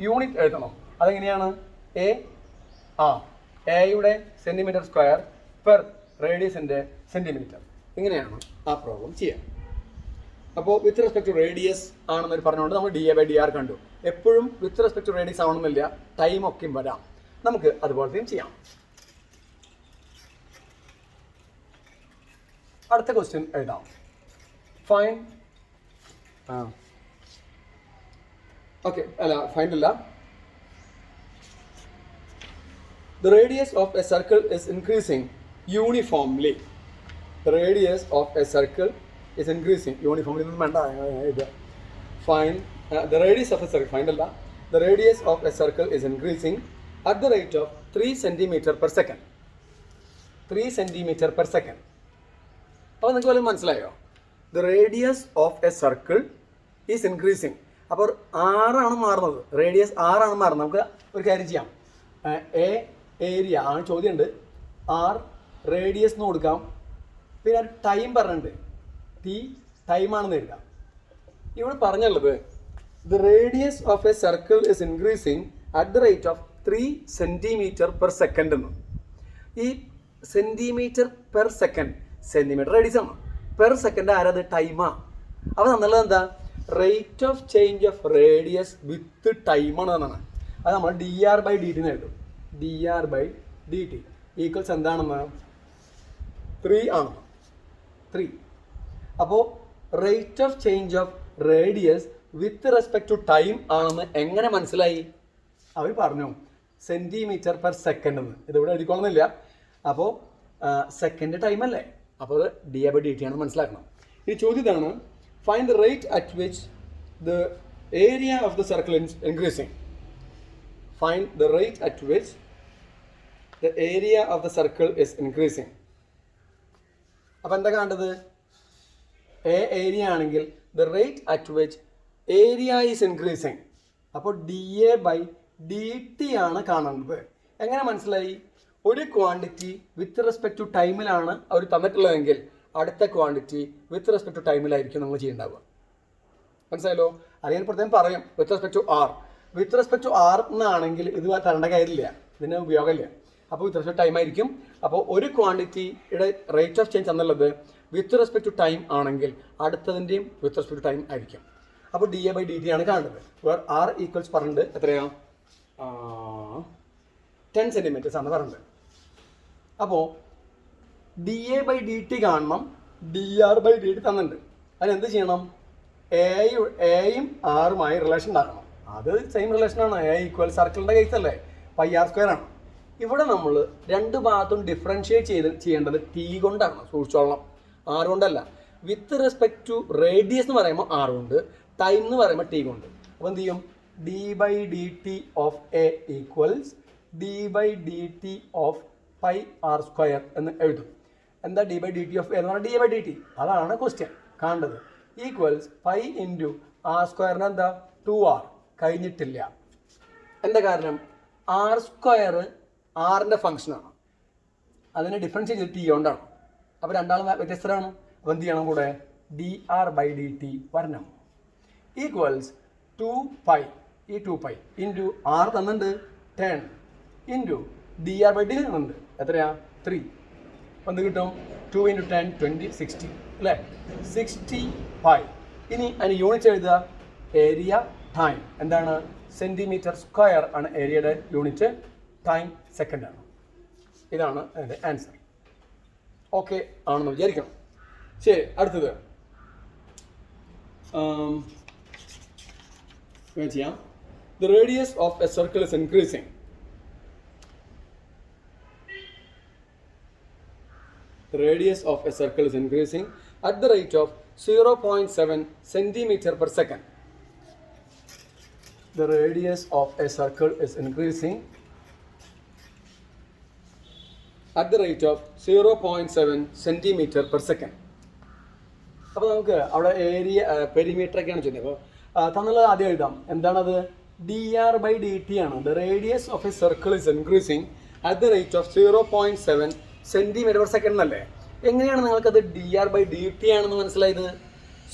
Unit എഴുതണം. അതെങ്ങനെയാണ്? എയുടെ സെൻറ്റിമീറ്റർ സ്ക്വയർ പെർ റേഡിയസിൻ്റെ സെൻറ്റിമീറ്റർ. ഇങ്ങനെയാണ് ആ പ്രോബ്ലം ചെയ്യാം. അപ്പോൾ വിത്ത് റെസ്പെക്ട് ടു റേഡിയസ് ആണെന്നൊരു പറഞ്ഞുകൊണ്ട് നമ്മൾ dA/dr കണ്ടു. എപ്പോഴും വിത്ത് റെസ്പെക്ട് ടു റേഡിയസ് ആവണമെന്നില്ല, ടൈം ഒക്കെയും വരാം. നമുക്ക് അതുപോലത്തെയും ചെയ്യാം. അടുത്ത ക്വസ്റ്റ്യൻ എഴുതാം. ഫൈൻ ഓക്കെ അല്ല ഫൈൻ അല്ല. The radius of a circle is increasing uniformly. The radius of a circle is increasing uniformly. Find the radius of a circle. Find Allah. The radius of a circle is increasing at the rate of 3 centimeter per second. 3 centimeter per second. അപ്പോൾ നിങ്ങൾക്ക് വല്ലതും മനസ്സിലായോ? The radius of a circle is increasing. അപ്പോൾ 6 ആണ് മാറുന്നത്. Radius 6 ആണ് മാറുന്നത്. നമുക്ക് ഒരു കാര്യം ചെയ്യാം. ഏരിയ ആണ് ചോദ്യമുണ്ട്. ആർ റേഡിയസ് എന്ന് കൊടുക്കാം. പിന്നെ ഒരു ടൈം പറഞ്ഞിട്ടുണ്ട്. ടൈമാണെന്ന് എഴുതാം. ഇവിടെ പറഞ്ഞുള്ളത് the radius of a circle is increasing at the rate of 3 centimetre per second എന്ന്. ഈ centimetre per second, centimetre radius ആണ്, പെർ സെക്കൻഡ് ആരത്? ടൈമാ. അപ്പോൾ തന്നുള്ളത് എന്താ? Rate of change of radius with ടൈമാണ് എന്നാണ്. അത് നമ്മൾ dr/dt എന്ന് എഴുതും. dr/dt ഈക്വൽസ് എന്താണെന്ന്? 3 ആണ്. 3. അപ്പോൾ rate of change of radius with respect to time ആണെന്ന് എങ്ങനെ മനസ്സിലായി? അവർ പറഞ്ഞു സെൻറ്റിമീറ്റർ പെർ സെക്കൻഡ് എന്ന്. ഇതിവിടെ എഴുതിക്കൊള്ളുന്നില്ല. അപ്പോൾ സെക്കൻഡ് ടൈം അല്ലേ? അപ്പോൾ അത് dA/dt ആണെന്ന് മനസ്സിലാക്കണം. ഈ ചോദ്യം ഇതാണ്. Find the rate at which the area of the circle is increasing. Find the rate at which the area of the circle is increasing. അപ്പോൾ എന്താ കണ്ടത്? ഏരിയ ആണെങ്കിൽ the rate at which area is increasing. അപ്പോൾ dA/dt ആണ് കാണുന്നത്. എങ്ങനെ മനസ്സിലായി? ഒരു ക്വാണ്ടിറ്റി വിത്ത് റെസ്പെക്ട് ടു ടൈമിലാണ് അവർ തന്നിട്ടുള്ളതെങ്കിൽ അടുത്ത ക്വാണ്ടിറ്റി വിത്ത് റെസ്പെക്ട് ടു ടൈമിലായിരിക്കും നമ്മൾ ചെയ്യുന്നുണ്ടാവുക. മനസ്സിലായല്ലോ? അറിയാൻ പ്രത്യേകം പറയും. With respect to r, with respect to r എന്നാണെങ്കിൽ ഇത് തരേണ്ട കാര്യമില്ല, ഇതിന് ഉപയോഗമില്ല. അപ്പോൾ വിത്ത് റെസ്പെക്ട് ടൈം ആയിരിക്കും. അപ്പോൾ ഒരു ക്വാണ്ടിറ്റിയുടെ റേറ്റ് ഓഫ് ചേഞ്ച് എന്നുള്ളത് വിത്ത് റെസ്പെക്ട് ടു ടൈം ആണെങ്കിൽ അടുത്തതിൻ്റെയും വിത്ത് റെസ്പെക്ട് ടു ടൈം ആയിരിക്കും. അപ്പോൾ dA/dt ആണ് കാണുന്നത്. വേർ ആർ ഈക്വൽസ് പറഞ്ഞിട്ട് എത്രയാണ്? 10 സെൻറ്റിമീറ്റേഴ്സ് ആണ് പറഞ്ഞത്. അപ്പോൾ dA/dt കാണണം, dr/dt തന്നിട്ടുണ്ട്. അതിനെന്ത് ചെയ്യണം? എയും ആറുമായി റിലേഷൻ ഉണ്ടാക്കണം. അത് സെയിം റിലേഷനാണ്. എ ഈക്വൽ സർക്കിളിൻ്റെ കേസ് അല്ലേ, πr² ആണ്. ഇവിടെ നമ്മൾ രണ്ട് ഭാഗത്തും ഡിഫറൻഷിയേറ്റ് ചെയ്യേണ്ടത് t കൊണ്ടാണ്. സൂക്ഷിച്ചോളണം, r കൊണ്ടല്ല. വിത്ത് റെസ്പെക്ട് ടു റേഡിയസ് എന്ന് പറയുമ്പോൾ r കൊണ്ട്, ടൈം എന്ന് പറയുമ്പോൾ t കൊണ്ട്. അപ്പോൾ എന്ത് ചെയ്യും? d/dt of A equals d/dt of πr² എന്ന് എഴുതും. എന്താ d/dt ഓഫ് എ എന്ന് പറഞ്ഞാൽ dA/dt. അതാണ് ക്വസ്റ്റ്യൻ കാണേണ്ടത്. Equals pi into r². എന്താ? 2r. കഴിഞ്ഞിട്ടില്ല. എന്താ കാരണം? r² ആറിൻ്റെ ഫംഗ്ഷനാണ്. അതിനെ ഡിഫറൻസ് ചെയ്ത് t കൊണ്ടാണ്. അപ്പോൾ രണ്ടാളും വ്യത്യസ്തരാണ്. അപ്പോൾ എന്ത് ചെയ്യണം? കൂടെ dr/dt വരണം. ഈക്വൽസ് 2π, ഈ 2π ഇൻറ്റു r തന്നിട്ടുണ്ട് 10 ഇൻറ്റു dr/dt തന്നിട്ടുണ്ട് എത്രയാ? 3. അപ്പോൾ എന്ത് കിട്ടും? 2 × 10 20 60 അല്ലേ? 60π. ഇനി അതിന് യൂണിറ്റ് എഴുതുക. ഏരിയ ടൈം എന്താണ്? സെൻറ്റിമീറ്റർ സ്ക്വയർ ആണ് ഏരിയയുടെ യൂണിറ്റ്. ടൈം സെക്കൻഡ് ആണ്. ഇതാണ് അതിൻ്റെ ആൻസർ. ഓക്കെ ആണെന്ന് വിചാരിക്കണം. ശരി, അടുത്തത് ചെയ്യാം. The radius of a circle is increasing. The radius of a circle is increasing at the rate of 0.7 centimeter per second. The radius of a circle is increasing at the rate of 0.7 centimeter per second. അപ്പോൾ നമുക്ക് അവിടെ area perimeter ഒക്കെയാണ് ചോദിക്കുന്നത്. അപ്പോൾ തന്നുള്ളത് ആദ്യം എഴുതാം. എന്താണത്? dr/dt ആണ്. The radius of a circle is increasing at the rate of 0.7 centimetre per second എന്നല്ലേ? എങ്ങനെയാണ് നിങ്ങൾക്കത് dr/dt ആണെന്ന് മനസ്സിലായത്?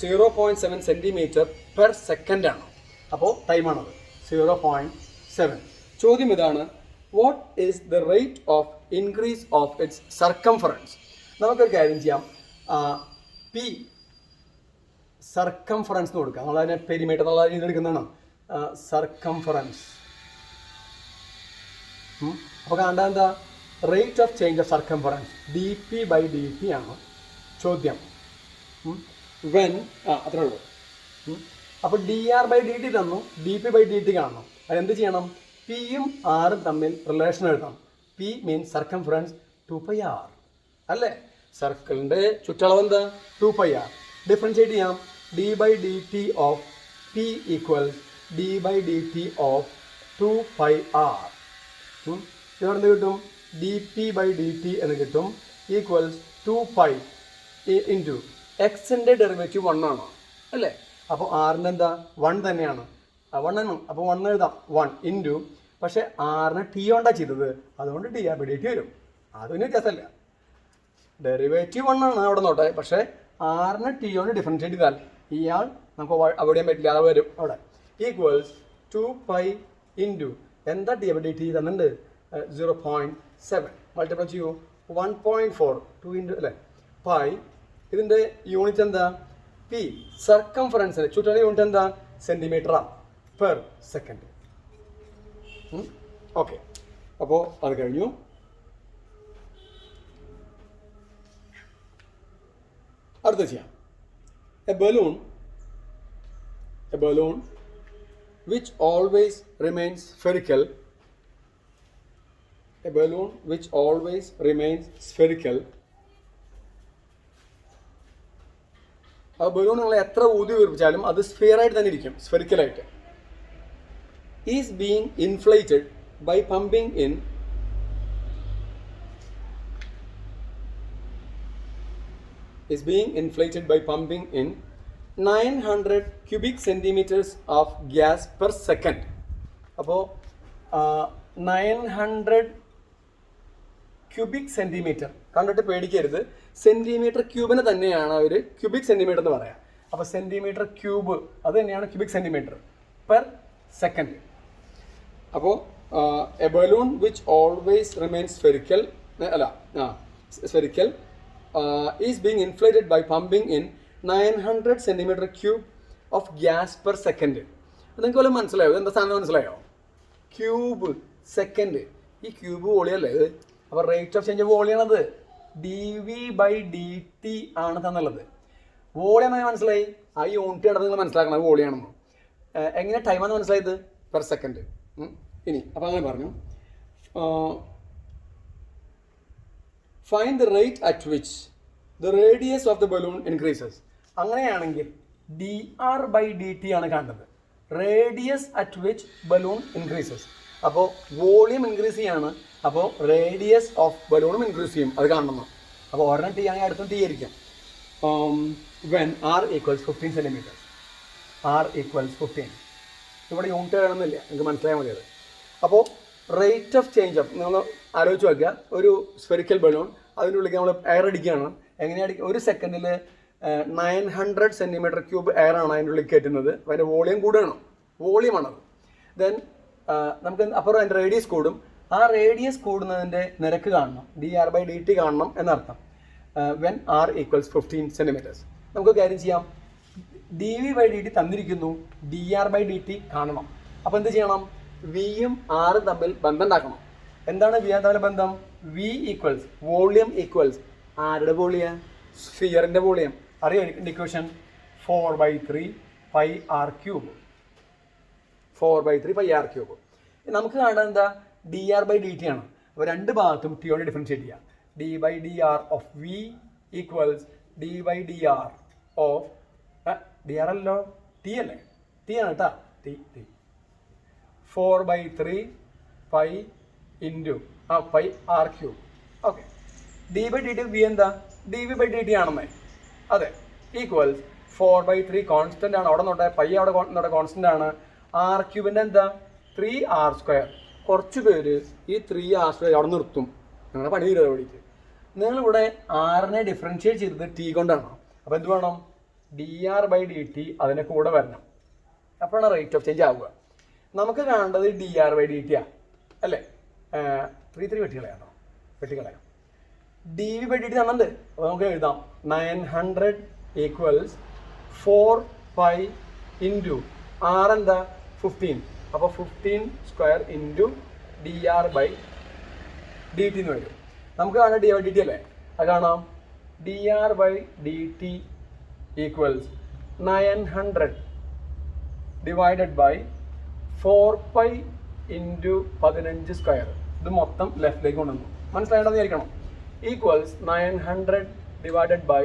0.7 സെൻറ്റിമീറ്റർ പെർ സെക്കൻഡ് ആണ്. അപ്പോൾ ടൈമാണത് 0.7. ചോദ്യം ഇതാണ്, what is the rate of increase of its circumference? നമുക്കൊരു കാര്യം ചെയ്യാം. പി സർക്കംഫറൻസ് എന്ന് കൊടുക്കുക. നമ്മളതിനെ പെരിമീറ്റർ എന്നുള്ള രീതി എടുക്കുന്നതാണ് സർക്കംഫറൻസ്. അപ്പോൾ കണ്ട എന്താ? Rate of change of circumference dp/dt ആണ് ചോദ്യം. വെൻ അത്രേ ഉള്ളൂ. അപ്പോൾ dr/dt തന്നു, dp/dt കാണണം. അതെന്ത് ചെയ്യണം? പിയും ആറും തമ്മിൽ റിലേഷൻ എഴുതണം. പി മീൻസ് സർക്കംഫറൻസ് 2πr അല്ലേ? സർക്കിളിൻ്റെ ചുറ്റളവ് എന്താ? 2πr. ഡിഫറൻഷിയേറ്റ് ചെയ്യാം. d/dt of p equals d/dt of 2πr. ഇവിടെ നിന്ന് കിട്ടും dp/dt എന്ന് കിട്ടും ഈക്വൽസ് 2π ഇൻറ്റു എക്സിൻ്റെ ഡെറിവേറ്റീവ് 1 ആണ് അല്ലേ? അപ്പോൾ ആറിൻ്റെ എന്താ? 1 തന്നെയാണ്. 1 ആണ്. അപ്പോൾ 1 എഴുതാം. 1 ഇൻറ്റു, പക്ഷേ ആറിന് ടി കൊണ്ടാണ് ചെയ്തത്, അതുകൊണ്ട് dr/dt വരും. അതിന് വ്യത്യാസമല്ല. ഡെറിവേറ്റീവ് 1 ആണ് അവിടെ നോട്ടെ, പക്ഷേ ആറിന് ടി കൊണ്ട് ഡിഫറൻഷിയേറ്റ് ചെയ്താൽ ഇയാൾ നമുക്ക് അവിടെയും പറ്റില്ല, അത് വരും അവിടെ. ഈക്വൽസ് 2π ഇൻറ്റു എന്താ dr/dt തന്നിട്ടുണ്ട്? 0.7 മൾട്ടിപ്ലൈ ചെയ്യൂ. 1.4 2 ഇൻറ്റു അല്ലേ പൈ. ഇതിൻ്റെ യൂണിറ്റ് എന്താ? പി. സർക്കംഫറൻസിന് ചുറ്റുള്ള യൂണിറ്റ് എന്താ? സെൻറ്റിമീറ്ററാണ് പെർ സെക്കൻഡ്. ഓക്കെ, അപ്പോൾ അത് കഴിഞ്ഞു. അടുത്ത ചെയ്യാം. A balloon which always remains spherical. A balloon which always remains spherical. ആ ബലൂൺ നിങ്ങൾ എത്ര ഊതി വീർപ്പിച്ചാലും അത് സ്ഫിയറായിട്ട് തന്നെ ഇരിക്കും, സ്ഫെറിക്കലായിട്ട്. Is being inflated by pumping in is being inflated by pumping in 900 cubic centimeters of gas per second. അപ്പോൾ 900 ക്യൂബിക് സെൻറ്റിമീറ്റർ കണ്ടിട്ട് പേടിക്കരുത്. സെൻറ്റിമീറ്റർ ക്യൂബിന് തന്നെയാണ് അവർ ക്യൂബിക് സെൻറ്റിമീറ്റർ എന്ന് പറയാം. അപ്പോൾ സെൻറ്റിമീറ്റർ ക്യൂബ് അത് തന്നെയാണ് ക്യൂബിക് സെൻറ്റിമീറ്റർ പെർ സെക്കൻഡ്. അപ്പോൾ A balloon which always remains spherical spherical is being inflated by pumping in 900 centimeter cube of gas per second. നിങ്ങൾക്ക് വല്ലതും മനസ്സിലായോ? എന്താ സാധനം മനസ്സിലായോ? Cube second. ഈ ക്യൂബ് വോളിയല്ലേ ഇത്? അപ്പോൾ റേറ്റ് ഓഫ് ചേഞ്ച് വോളിയാണത്. dv/dt ആണ് തന്നുള്ളത്. വോളിയാണെന്ന് മനസ്സിലായി. ആ യൂണിറ്റ് ആണ് നിങ്ങൾ മനസ്സിലാക്കണം വോളിയാണെന്ന്. എങ്ങനെ ടൈമാണെന്ന് മനസ്സിലായത്? Per second. ഇനി അപ്പോൾ അങ്ങനെ പറഞ്ഞു. Find the rate at which the radius of the balloon increases. അങ്ങനെയാണെങ്കിൽ dr/dt ആണ് കാണുന്നത്. Radius at which balloon increases. അപ്പോൾ വോളിയം ഇൻക്രീസ് ചെയ്യാണ്, അപ്പോൾ റേഡിയസ് ഓഫ് ബലൂണും ഇൻക്രീസ് ചെയ്യും, അത് കാണണം. അപ്പോൾ ഒരെണ്ണം ടി ആണെങ്കിൽ അടുത്തും ടി ആയിരിക്കും. When r equals 15 centimetre. r equals 15. ഇവിടെ യൂണിറ്റ് വേണമെന്നില്ല, നിങ്ങൾക്ക് മനസ്സിലായാൽ മതി അത്. അപ്പോൾ റേറ്റ് ഓഫ് ചേഞ്ച് ഓഫ് നിങ്ങൾ ആലോചിച്ച് വയ്ക്കുക. ഒരു സ്ഫെറിക്കൽ ബലൂൺ, അതിൻ്റെ ഉള്ളിലേക്ക് നമ്മൾ എയർ അടിക്കുകയാണ്. എങ്ങനെയാണ് ഒരു സെക്കൻഡിൽ 900 സെൻറ്റിമീറ്റർ ക്യൂബ് എയർ ആണ് അതിൻ്റെ ഉള്ളിൽ കയറ്റുന്നത്. അപ്പോൾ അതിൻ്റെ വോളിയം കൂടുകയാണ്, വോളിയമാണത്. ദെൻ നമുക്ക് അപ്പുറം അതിൻ്റെ റേഡിയസ് കൂടും. ആ റേഡിയസ് കൂടുന്നതിൻ്റെ നിരക്ക് കാണണം, dr/dt കാണണം എന്നർത്ഥം. When r equals 15 centimetres. നമുക്ക് കാര്യം ചെയ്യാം. dv/dt തന്നിരിക്കുന്നു, dr/dt കാണണം. അപ്പോൾ എന്ത് ചെയ്യണം? വിയും ആറും തമ്മിൽ ബന്ധം ഉണ്ടാക്കണം. എന്താണ് വി തമ്മിൽ ബന്ധം? വി ഈക്വൽസ് വോളിയം ഈക്വൽസ് ആരുടെ വോളിയം? സ്ഫിയറിൻ്റെ വോളിയം. അറിയാം ഇക്വേഷൻ 4/3 πr³. 4/3 πr³. നമുക്ക് കാണുന്നത് എന്താ? dr/dt ആണ്. അപ്പോൾ രണ്ട് ഭാഗത്തും ടി കൊണ്ട് ഡിഫറൻഷിയേറ്റ് ചെയ്യാം. D by d r of v equals d by d r of d r അല്ലോ ടി അല്ലേ, ടി ആണ് കേട്ടാ, t t 4/3 pi into pi r cube. Okay, d by d t v എന്താ, d v by d t ആണെന്നേ, അതെ, equals 4/3 constant ആണ്, അവിടെ നോട്ടെ പൈ അവിടെ കോൺസ്റ്റന്റ് ആണ്, ആർ ക്യൂബിൻ്റെ എന്താ 3r². കുറച്ച് പേര് ഈ 3r² അവിടെ നിർത്തും, നിങ്ങളുടെ പണി തീരുക പഠിക്ക്. നിങ്ങളിവിടെ ആറിനെ ഡിഫറൻഷിയേറ്റ് ചെയ്തത് ടി കൊണ്ടാണ്, അപ്പോൾ എന്ത് വേണം, d r by d t അതിൻ്റെ കൂടെ വരണം, അപ്പോഴാണ് റേറ്റ് ഓഫ് ചേഞ്ച് ആവുക. നമുക്ക് കാണേണ്ടത് d r by d t ആണ് അല്ലേ, 3 വെട്ടിക്കളയാണോ, വെട്ടിക്കളയാം. D v by d t തന്നിട്ടുണ്ട്, അപ്പോൾ നമുക്ക് എഴുതാം 900 ഈക്വൽസ് 4 പൈ ഇൻറ്റു ആർ എന്താ 15, അപ്പോൾ 15² into d r by d t എന്ന് വരും. നമുക്ക് കാണാം ഡി ബൈ ഡി ടി അല്ലേ, അത് കാണാം d r by d t equals 900 divided by 4 pi into 15². ഇത് മൊത്തം ലെഫ്റ്റിലേക്ക് കൊണ്ടുവന്നു, മനസ്സിലായേണ്ടത് വിചാരിക്കണം. Equals 900 divided by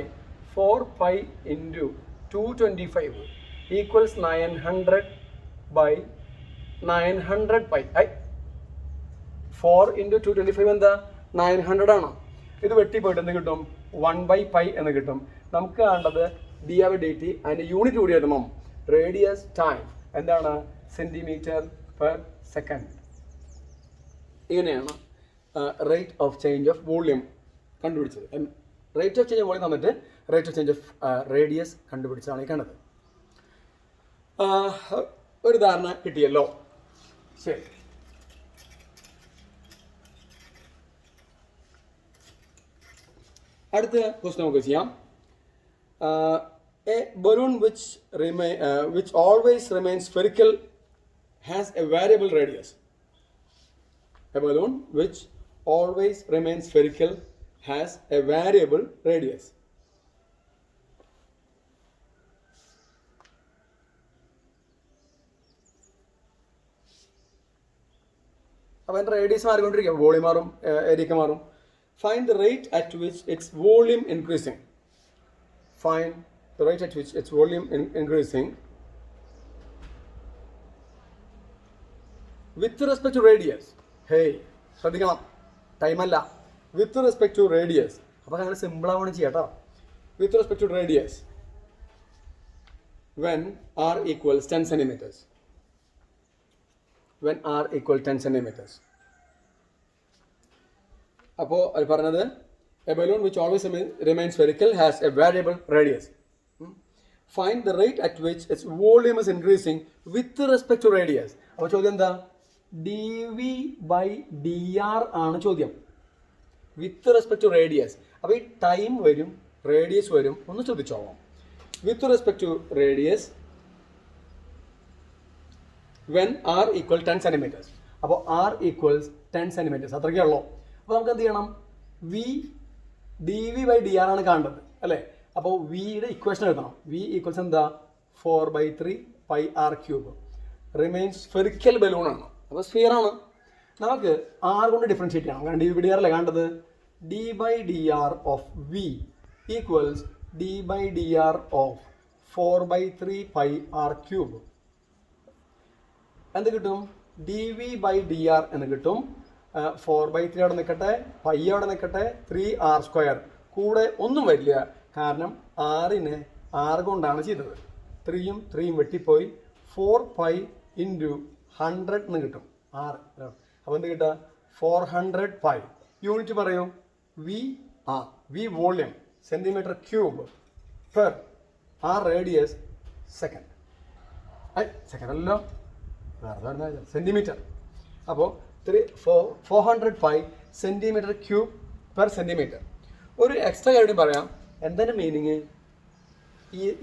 4 pi into 225 equals 900 by 900 pi. 4 into 225 എന്താ 900 ആണോ, ഇത് വെട്ടിപ്പോയിട്ട് എന്ത് കിട്ടും, 1/π എന്ന് കിട്ടും. നമുക്ക് കാണേണ്ടത് d r by d t, അതിൻ്റെ യൂണിറ്റ് കൂടി എഴുതണം, റേഡിയസ് ടൈം എന്താണ്, സെൻറ്റിമീറ്റർ പെർ സെക്കൻഡ്. ഇങ്ങനെയാണ് rate of change of volume കണ്ടുപിടിച്ചത്. Rate of change of volume തന്നിട്ട് rate of change of radius കണ്ടുപിടിച്ചതാണ് ഈ കണ്ടത്. ഒരു ധാരണ കിട്ടിയല്ലോ, ശരി. അടുത്ത ക്വസ്റ്റ്യൻ നമുക്ക് ചെയ്യാം. A balloon which always remains spherical has a variable radius. A balloon which always remains spherical has a variable radius. അപ്പോൾ അതിൻ്റെ റേഡിയസ് മാറിക്കൊണ്ടിരിക്കും, വോളിയം മാറും, ഏരിയ മാറും. Find the rate at which its volume increasing. Find the rate at which its volume increasing with respect to radius. Hey, ശ്രദ്ധിക്കണം, ടൈമല്ല, with respect to radius. അപ്പോൾ അങ്ങനെ simple ആവുകയാണ് ചെയ്യാം കേട്ടോ. With respect to radius when r equals 10 centimeters. When r equals 10 centimeters. അപ്പോൾ അത് പറഞ്ഞത് a balloon which always remains spherical has a variable radius. Find the rate at which its volume is increasing with respect to radius. അപ്പോൾ ചോദ്യം എന്താ, d v by d r ആണ് ചോദ്യം, വിത്ത് respect to radius. അപ്പോൾ ഈ time വരും, radius വരും, ഒന്ന് ശ്രദ്ധിച്ചോളാം. With respect to radius when r equal 10 centimeters. അപ്പോൾ ആർ ഈക്വൽസ് 10 centimeters, അത്രയ്ക്കേ ഉള്ളൂ. അപ്പോൾ നമുക്ക് എന്ത് ചെയ്യണം, v d v by d r ആണ് കാണേണ്ടത് അല്ലേ. അപ്പോൾ വിയുടെ ഇക്വേഷൻ എഴുതണം, വി ഈക്വൽസ് എന്താ 4/3 pi r cube. Remains spherical balloon ആണ്, അപ്പോൾ സ്ഫിയർ ആണ്. നമുക്ക് ആർ കൊണ്ട് ഡിഫറൻഷിയേറ്റ് ചെയ്യണം, കാരണം ഡി ബൈ ഡി ആർ അല്ലേ കാണേണ്ടത്. D by d r of v equals d by d r of 4/3 pi r cube. എന്ത് കിട്ടും, d v by d r എന്ന് കിട്ടും. 4/3 അവിടെ നിൽക്കട്ടെ, പൈ അവിടെ നിൽക്കട്ടെ, 3r². കൂടെ ഒന്നും വരില്ല, കാരണം ആറിന് ആറ് കൊണ്ടാണ് ചെയ്തത്. 3യും 3യും വെട്ടിപ്പോയി, 4 പൈ ഇൻറ്റു 100 എന്ന് കിട്ടും, ആറ്. അപ്പോൾ എന്ത് കിട്ടുക, 400 പൈ. യൂണിറ്റ് പറയൂ, v r, v volume centimetre cube per r radius second. Second അല്ലല്ലോ, വേറെ സെൻറ്റിമീറ്റർ. അപ്പോൾ 400 pi centimetre cube per centimetre. ഒരു എക്സ്ട്രാ കാര്യം പറയാം, എന്താണ് മീനിങ്.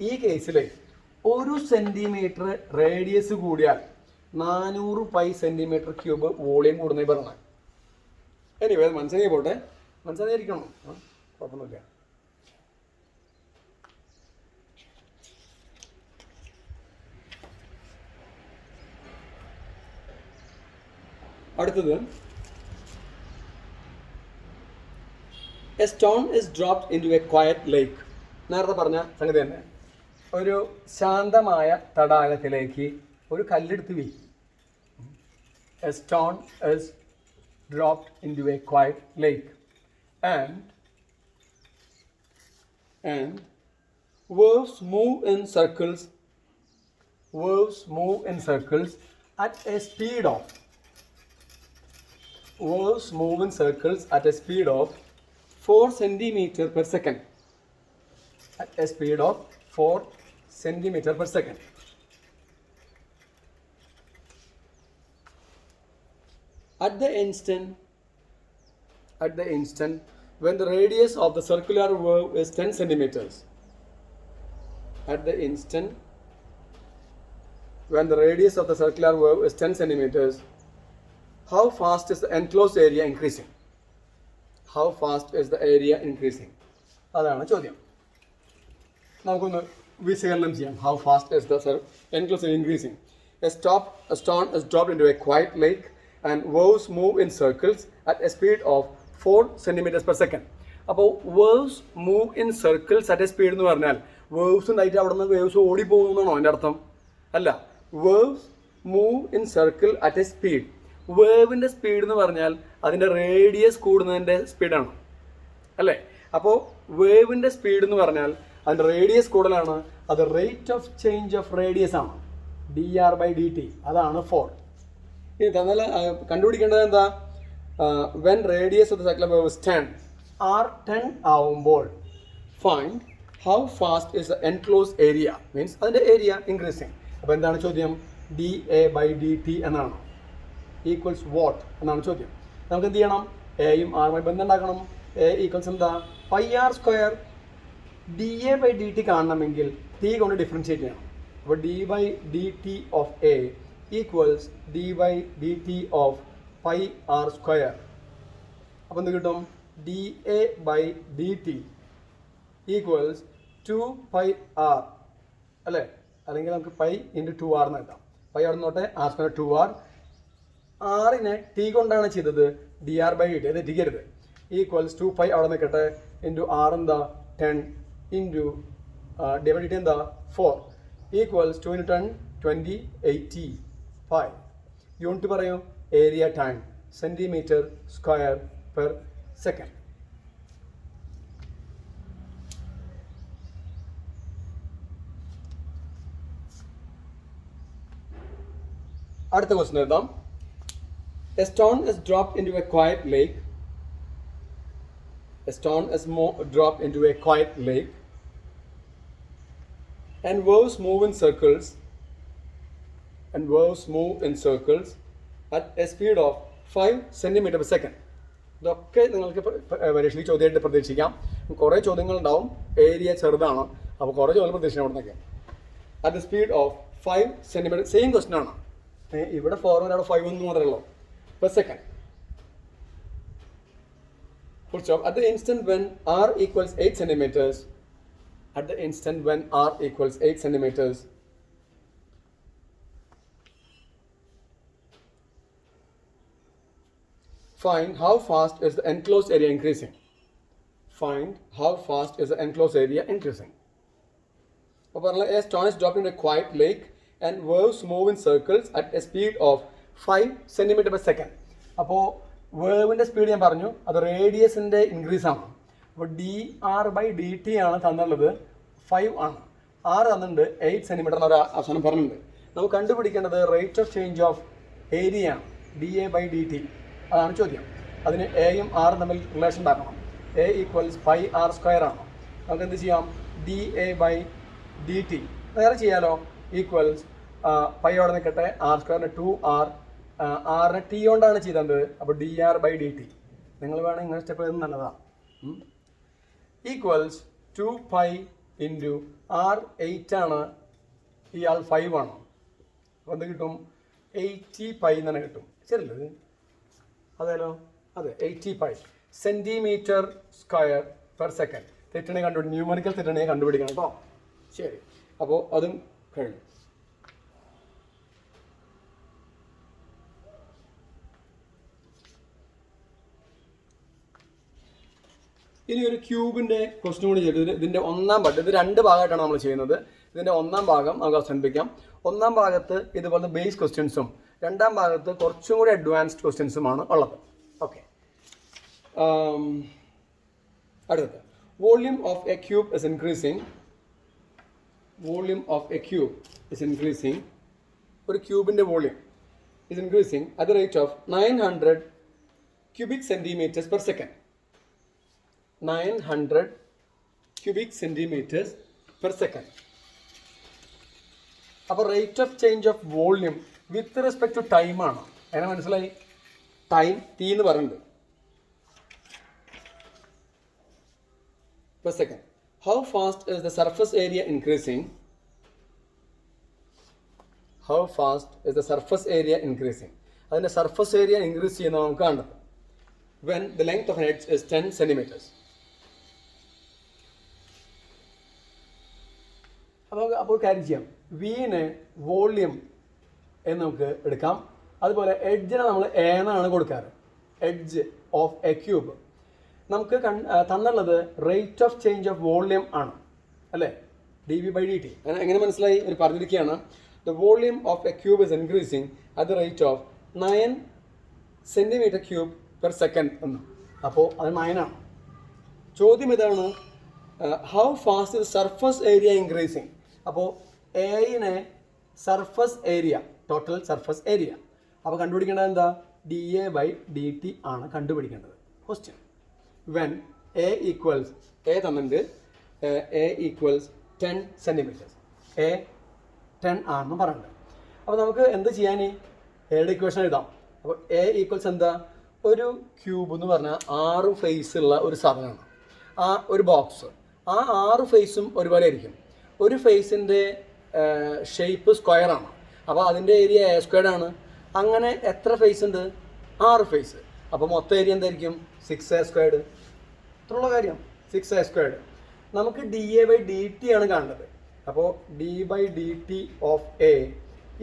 ഈ കേസിൽ 1 സെൻറ്റിമീറ്റർ റേഡിയസ് കൂടിയാൽ 400 പൈ സെൻറ്റിമീറ്റർ ക്യൂബ് വോളിയം കൂടുന്നതായി പറഞ്ഞത്. എനിവേ മനസ്സിലായി പോട്ടെ, മനസ്സിലായിരിക്കണം, കുഴപ്പമൊന്നുമില്ല. അടുത്തത് a stone is dropped into a quiet lake. നേരത്തെ പറഞ്ഞ സംഗതി തന്നെ. ഒരു ശാന്തമായ തടാകത്തിലേക്ക് ഒരു കല്ലെടുത്ത് വീശി. A stone is dropped into a quiet lake and waves move in circles at a speed of 4 centimeter per second. At a speed of 4 centimeter per second. At the instant when the radius of the circular wave is 10 centimeters. At the instant when the radius of the circular wave is 10 centimeters, how fast is the enclosed area increasing? How fast is the area increasing? അതാണ് ചോദ്യം. നമുക്കൊന്ന് വിശകലനം ചെയ്യാം. How fast is the enclosed area increasing? A stone is dropped into a quiet lake and waves move in circles at a speed of 4 centimeters per second. അപ്പോൾ waves move in circles at a speed എന്ന് പറഞ്ഞാൽ waves ഉണ്ടായിട്ട് അവിടെ നിന്ന് waves ഓടിപ്പോകുന്നതാണോ എൻ്റെ അർത്ഥം? അല്ല, waves move in circle at a speed. വേവിൻ്റെ സ്പീഡ് എന്ന് പറഞ്ഞാൽ അതിൻ്റെ റേഡിയസ് കൂടുന്നതിൻ്റെ സ്പീഡാണ് അല്ലേ? അപ്പോൾ വേവിൻ്റെ സ്പീഡ് എന്ന് പറഞ്ഞാൽ അതിൻ്റെ റേഡിയസ് കൂടുതലാണ്. അത് rate of change of radius ആണ്, dr/dt. അതാണ് 4. ഇനി തന്നാൽ കണ്ടുപിടിക്കേണ്ടത് എന്താ? When radius of the circular wave is 10, r10 ആവുമ്പോൾ find how fast is the enclosed area, means അതിൻ്റെ ഏരിയ ഇൻക്രീസിങ്. അപ്പോൾ എന്താണ് ചോദ്യം? dA/dt എന്നാണ്. ഈക്വൽസ് വാട്ട് എന്നാണ് ചോദ്യം. നമുക്ക് എന്ത് ചെയ്യണം? എയും ആറുമായി ബന്ധം ഉണ്ടാക്കണം. എ ഈക്വൽസ് എന്താ? πr². dA/dt കാണണമെങ്കിൽ t കൊണ്ട് ഡിഫറൻഷിയേറ്റ് ചെയ്യണം. അപ്പോൾ d/dt of A equals d/dt of πr². അപ്പോൾ എന്ത് കിട്ടും? dA/dt ഈക്വൽസ് 2πr അല്ലേ? അല്ലെങ്കിൽ നമുക്ക് π × 2r എന്ന് എഴുതാം. π അവിടെ നോട്ടെ, r² 2r. ആറിനെ ടി കൊണ്ടാണ് ചെയ്തത്, dr/dt. അത് തെറ്റിക്കരുത്. ഈക്വൽസ് 2π അവിടെ നിൽക്കട്ടെ, ഇൻറ്റു r എന്താ 10 ഇൻറ്റു ddt എന്താ 4 ഈക്വൽസ് 2 × 10 20 80 5. യൂണിറ്റ് പറയൂ. Area time centimetre square per second. അടുത്ത ക്വസ്റ്റ്യൻ എഴുതാം. A stone is dropped into a quiet lake. A stone is dropped into a quiet lake and waves move in circles at a speed of 5 centimeters per second. ഇതൊക്കെ നിങ്ങൾക്ക് പരീക്ഷയ്ക്ക് ചോദ്യമായിട്ട് പ്രതീക്ഷിക്കാം. കുറേ ചോദ്യങ്ങളുണ്ടാവും, area ചെറുതാണ്, അപ്പോൾ കുറേ ചോദ്യം പ്രതീക്ഷിക്കാം അവിടെ നിന്നൊക്കെ. At the speed of 5 centimeters. Same question ആണ്. ഇവിടെ 4 അവിടെ 5 ഒന്നും മാത്രമേ ഉള്ളൂ per second. Full stop. At the instant when r equals 8 centimeters, find how fast is the enclosed area increasing. A stone is dropped in a quiet lake and waves move in circles at a speed of 5 centimeters per second. അപ്പോൾ വേവിൻ്റെ speed ഞാൻ പറഞ്ഞു, അത് റേഡിയസിൻ്റെ increase ആണ്. അപ്പോൾ dr/dt ആണ് തന്നുള്ളത് 5 ആണ്. r തന്നിട്ടുണ്ട് 8 centimetre എന്നൊരു അവസാനം പറഞ്ഞിട്ടുണ്ട്. നമുക്ക് കണ്ടുപിടിക്കേണ്ടത് rate of change of area ആണ്, dA/dt. അതാണ് ചോദ്യം. അതിന് എയും ആറും തമ്മിൽ റിലേഷൻ ഉണ്ടാക്കണം. എ ഈക്വൽസ് πr² ആണ്. നമുക്ക് എന്ത് ചെയ്യാം? dA/dt വേറെ ചെയ്യാലോ. ഈക്വൽസ് π അവിടെ നിൽക്കട്ടെ, r² 2r. ആറിനെ ടി കൊണ്ടാണ് ചെയ്തത്, അപ്പോൾ dr/dt. നിങ്ങൾ വേണം ഇങ്ങനെ സ്റ്റെപ്പ് ചെയ്ത് നല്ലതാണ്. ഈക്വൽസ് 2π ഇൻറ്റു r 8 ആണ്, ഇയാൾ 5 ആണ്. അപ്പോൾ എന്ത് കിട്ടും? 80π എന്ന് തന്നെ കിട്ടും. ശരിയല്ലേ? അതെല്ലോ, അതെ 80π സെൻറ്റിമീറ്റർ സ്ക്വയർ പെർ സെക്കൻഡ്. തെറ്റണേ ന്യൂമറിക്കൽ തെറ്റണേ കണ്ടുപിടിക്കണം കേട്ടോ. ശരി, അപ്പോൾ അതും കഴിഞ്ഞു. ഇനി ഒരു ക്യൂബിൻ്റെ ക്വസ്റ്റ്യൻ കൂടി ചെയ്തു. ഇതിൻ്റെ ഒന്നാം ഭാഗം, ഇത് 2 ഭാഗമായിട്ടാണ് നമ്മൾ ചെയ്യുന്നത്. ഇതിൻ്റെ ഒന്നാം ഭാഗം നമുക്ക് അവസാനിപ്പിക്കാം. ഒന്നാം ഭാഗത്ത് ഇതുപോലത്തെ ബേസ് ക്വസ്റ്റ്യൻസും രണ്ടാം ഭാഗത്ത് കുറച്ചും കൂടി അഡ്വാൻസ്ഡ് ക്വസ്റ്റ്യൻസുമാണ് ഉള്ളത്. ഓക്കെ, അടുത്തത് volume of a cube is increasing. Volume of a cube is increasing. ഒരു ക്യൂബിൻ്റെ volume is increasing at the rate of 900 cubic centimeters per second. 900 cubic centimeters per second. അപ്പോൾ rate of change of volume with respect to time ആണ്. എങ്ങനെ മനസ്സിലായി? Time T എന്ന് പറയുന്നുണ്ട്. Per second. How fast is the surface area increasing? How fast is the surface area increasing? അതിൻ്റെ surface area increase ചെയ്യുന്ന നമുക്ക് കാണുന്നത്. When the length of an edge is 10 centimeters. അപ്പോൾ കാര്യം ചെയ്യാം. വിനെ വോള്യൂം എന്ന് നമുക്ക് എടുക്കാം. അതുപോലെ എഡ്ജിനെ നമ്മൾ എ എന്നാണ് കൊടുക്കാറ്. Edge of a cube. നമുക്ക് തന്നുള്ളത് rate of change of volume ആണ് അല്ലേ, dv/dt. എങ്ങനെ മനസ്സിലായി? ഒരു പറഞ്ഞിരിക്കുകയാണ്, the volume of a cube is increasing at the rate of 9 centimeter cube per second എന്ന്. അപ്പോൾ അത് 9 ആണ്. ചോദ്യം ഇതാണ്, how fast is surface area increasing. അപ്പോൾ എയിനെ surface area, total surface area. അപ്പോൾ കണ്ടുപിടിക്കേണ്ടത് എന്താ? dA/dt ആണ് കണ്ടുപിടിക്കേണ്ടത്. Question when A equals, A തന്നിട്ടുണ്ട്, എ ഈക്വൽസ് 10 centimeters. എ 10 ആണെന്ന് പറയുന്നത്. അപ്പോൾ നമുക്ക് എന്ത് ചെയ്യാൻ? എയുടെ ഇക്വേഷൻ എഴുതാം. അപ്പോൾ എ ഈക്വൽസ് എന്താ? ഒരു ക്യൂബ് എന്ന് പറഞ്ഞാൽ 6 ഫേസ് ഉള്ള ഒരു സാധനമാണ്. ആ ഒരു ബോക്സ്, ആ 6 ഫേസും ഒരുപോലെ ആയിരിക്കും. ഒരു ഫേസിൻ്റെ ഷേപ്പ് സ്ക്വയർ ആണ്. അപ്പോൾ അതിൻ്റെ ഏരിയ എ സ്ക്വയർഡ് ആണ്. അങ്ങനെ എത്ര ഫേസ് ഉണ്ട്? 6 ഫേസ്. അപ്പോൾ മൊത്തം ഏരിയ എന്തായിരിക്കും? 6a squared. ഇത്രയുള്ള കാര്യം, 6a സ്ക്വയർഡ്. നമുക്ക് dA/dt ആണ് കാണുന്നത്. അപ്പോൾ d/dt of A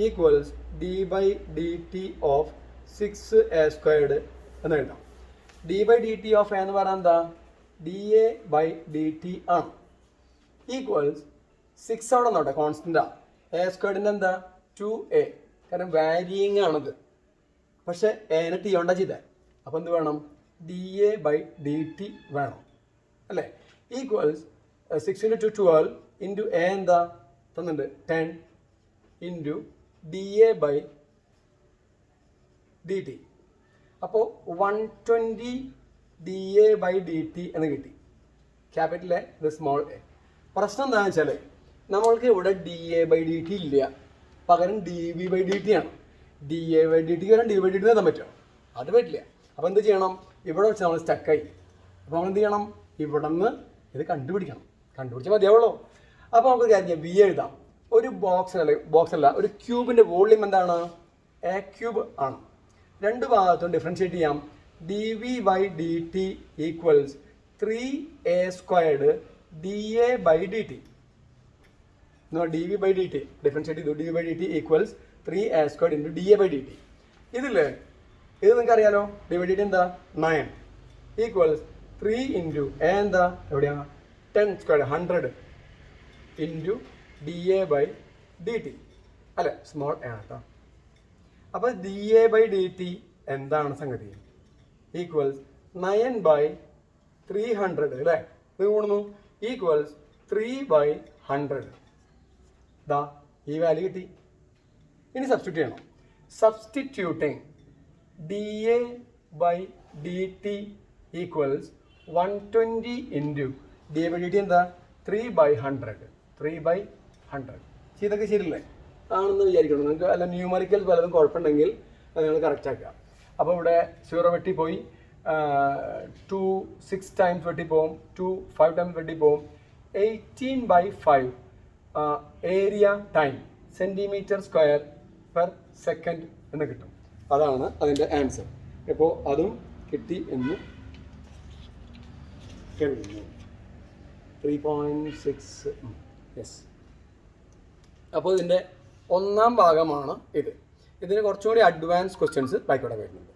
equals d/dt of 6a squared എന്ന് എഴുതാം. d/dt ഓഫ് എ എന്ന് പറഞ്ഞാൽ എന്താ? dA/dt ആണ്. ഈക്വൽസ് 6 അവിടെ നോട്ടെ, കോൺസ്റ്റൻ്റാ. എ സ്ക്വയർഡിൻ്റെ എന്താ? 2a. കാരണം വാരിയിങ് ആണത്. പക്ഷേ എനെ ടി കൊണ്ടാ ചെയ്തേ. അപ്പോൾ എന്ത് വേണം? dA/dt വേണം അല്ലേ. ഈക്വൽസ് 6 × 2 12 ഇൻറ്റു എ എന്താ തന്നിട്ടുണ്ട്? 10 ഇൻറ്റു dA/dt. അപ്പോൾ 120 dA/dt എന്ന് കിട്ടി. ക്യാപിറ്റൽ എ, ഇത് സ്മോൾ എ. പ്രശ്നം എന്താണെന്ന് വെച്ചാൽ നമ്മൾക്ക് ഇവിടെ dA/dt ഇല്ല, പകരം dV/dt ആണ്. dA/dt വരാൻ dV/dt എഴുതാൻ പറ്റുമോ? അത് പറ്റില്ല. അപ്പോൾ എന്ത് ചെയ്യണം? ഇവിടെ വെച്ച് നമ്മൾ സ്റ്റക്കായി. അപ്പോൾ നമ്മൾ എന്ത് ചെയ്യണം? ഇവിടെ നിന്ന് ഇത് കണ്ടുപിടിച്ചാൽ മതിയാവുള്ളൂ. അപ്പോൾ നമുക്ക് കാര്യം ചെയ്യാം, വി എഴുതാം. ഒരു ബോക്സ് അല്ല, ഒരു ക്യൂബിൻ്റെ വോള്യൂം എന്താണ്? എ ക്യൂബ് ആണ്. 2 ഭാഗത്തും ഡിഫറൻഷ്യേറ്റ് ചെയ്യാം. dV/dt equals 3a squared dA/dt. dV/dt differentiate ചെയ്തു. dV/dt equals 3a squared into dA/dt. ഇത് നിങ്ങൾക്ക് അറിയാലോ. dV/dt എന്താ? 9 ഈക്വൽസ് 3 ഇൻറ്റു എ എന്താ? എവിടെയാണ്? 10 സ്ക്വയർഡ് 100 ഇൻറ്റു dA/dt അല്ലേ, സ്മോൾ എ ആണ് കേട്ടോ. അപ്പോൾ dA/dt എന്താണ് സംഗതി? ഈക്വൽസ് 9/300 അല്ലേ. ഇത് കൂടുന്നു. ഈക്വൽസ് 3/100. ദാ ഈ വാല്യൂ കിട്ടി. ഇനി സബ്സ്റ്റിറ്റ്യൂട്ട് ചെയ്യണം. Substituting dA/dt equals 120 into dA/dt എന്താ? 3/100. 3/100. ഇതൊക്കെ ശരിയല്ലേ ആണെന്ന് വിചാരിക്കണം നിങ്ങൾക്ക്. അല്ല ന്യൂമറിക്കൽ പലതും കുഴപ്പമുണ്ടെങ്കിൽ അത് നിങ്ങൾ കറക്റ്റ് ആക്കുക. അപ്പോൾ ഇവിടെ 0 വെട്ടിപ്പോയി, 2 6 ടൈംസ് വെട്ടിപ്പോവും, 2 5 ടൈംസ് വെട്ടിപ്പോവും. 18/5 area time centimetre square per second എന്ന് കിട്ടും. അതാണ് അതിൻ്റെ ആൻസർ. ഇപ്പോൾ അതും കിട്ടി എന്ന് കരുതുന്നു. 3.6. യെസ്. അപ്പോൾ ഇതിൻ്റെ ഒന്നാം ഭാഗമാണ് ഇത്. ഇതിന് കുറച്ചുകൂടി അഡ്വാൻസ് ക്വസ്റ്റ്യൻസ് ബാക്കിയോടെ വരുന്നുണ്ട്.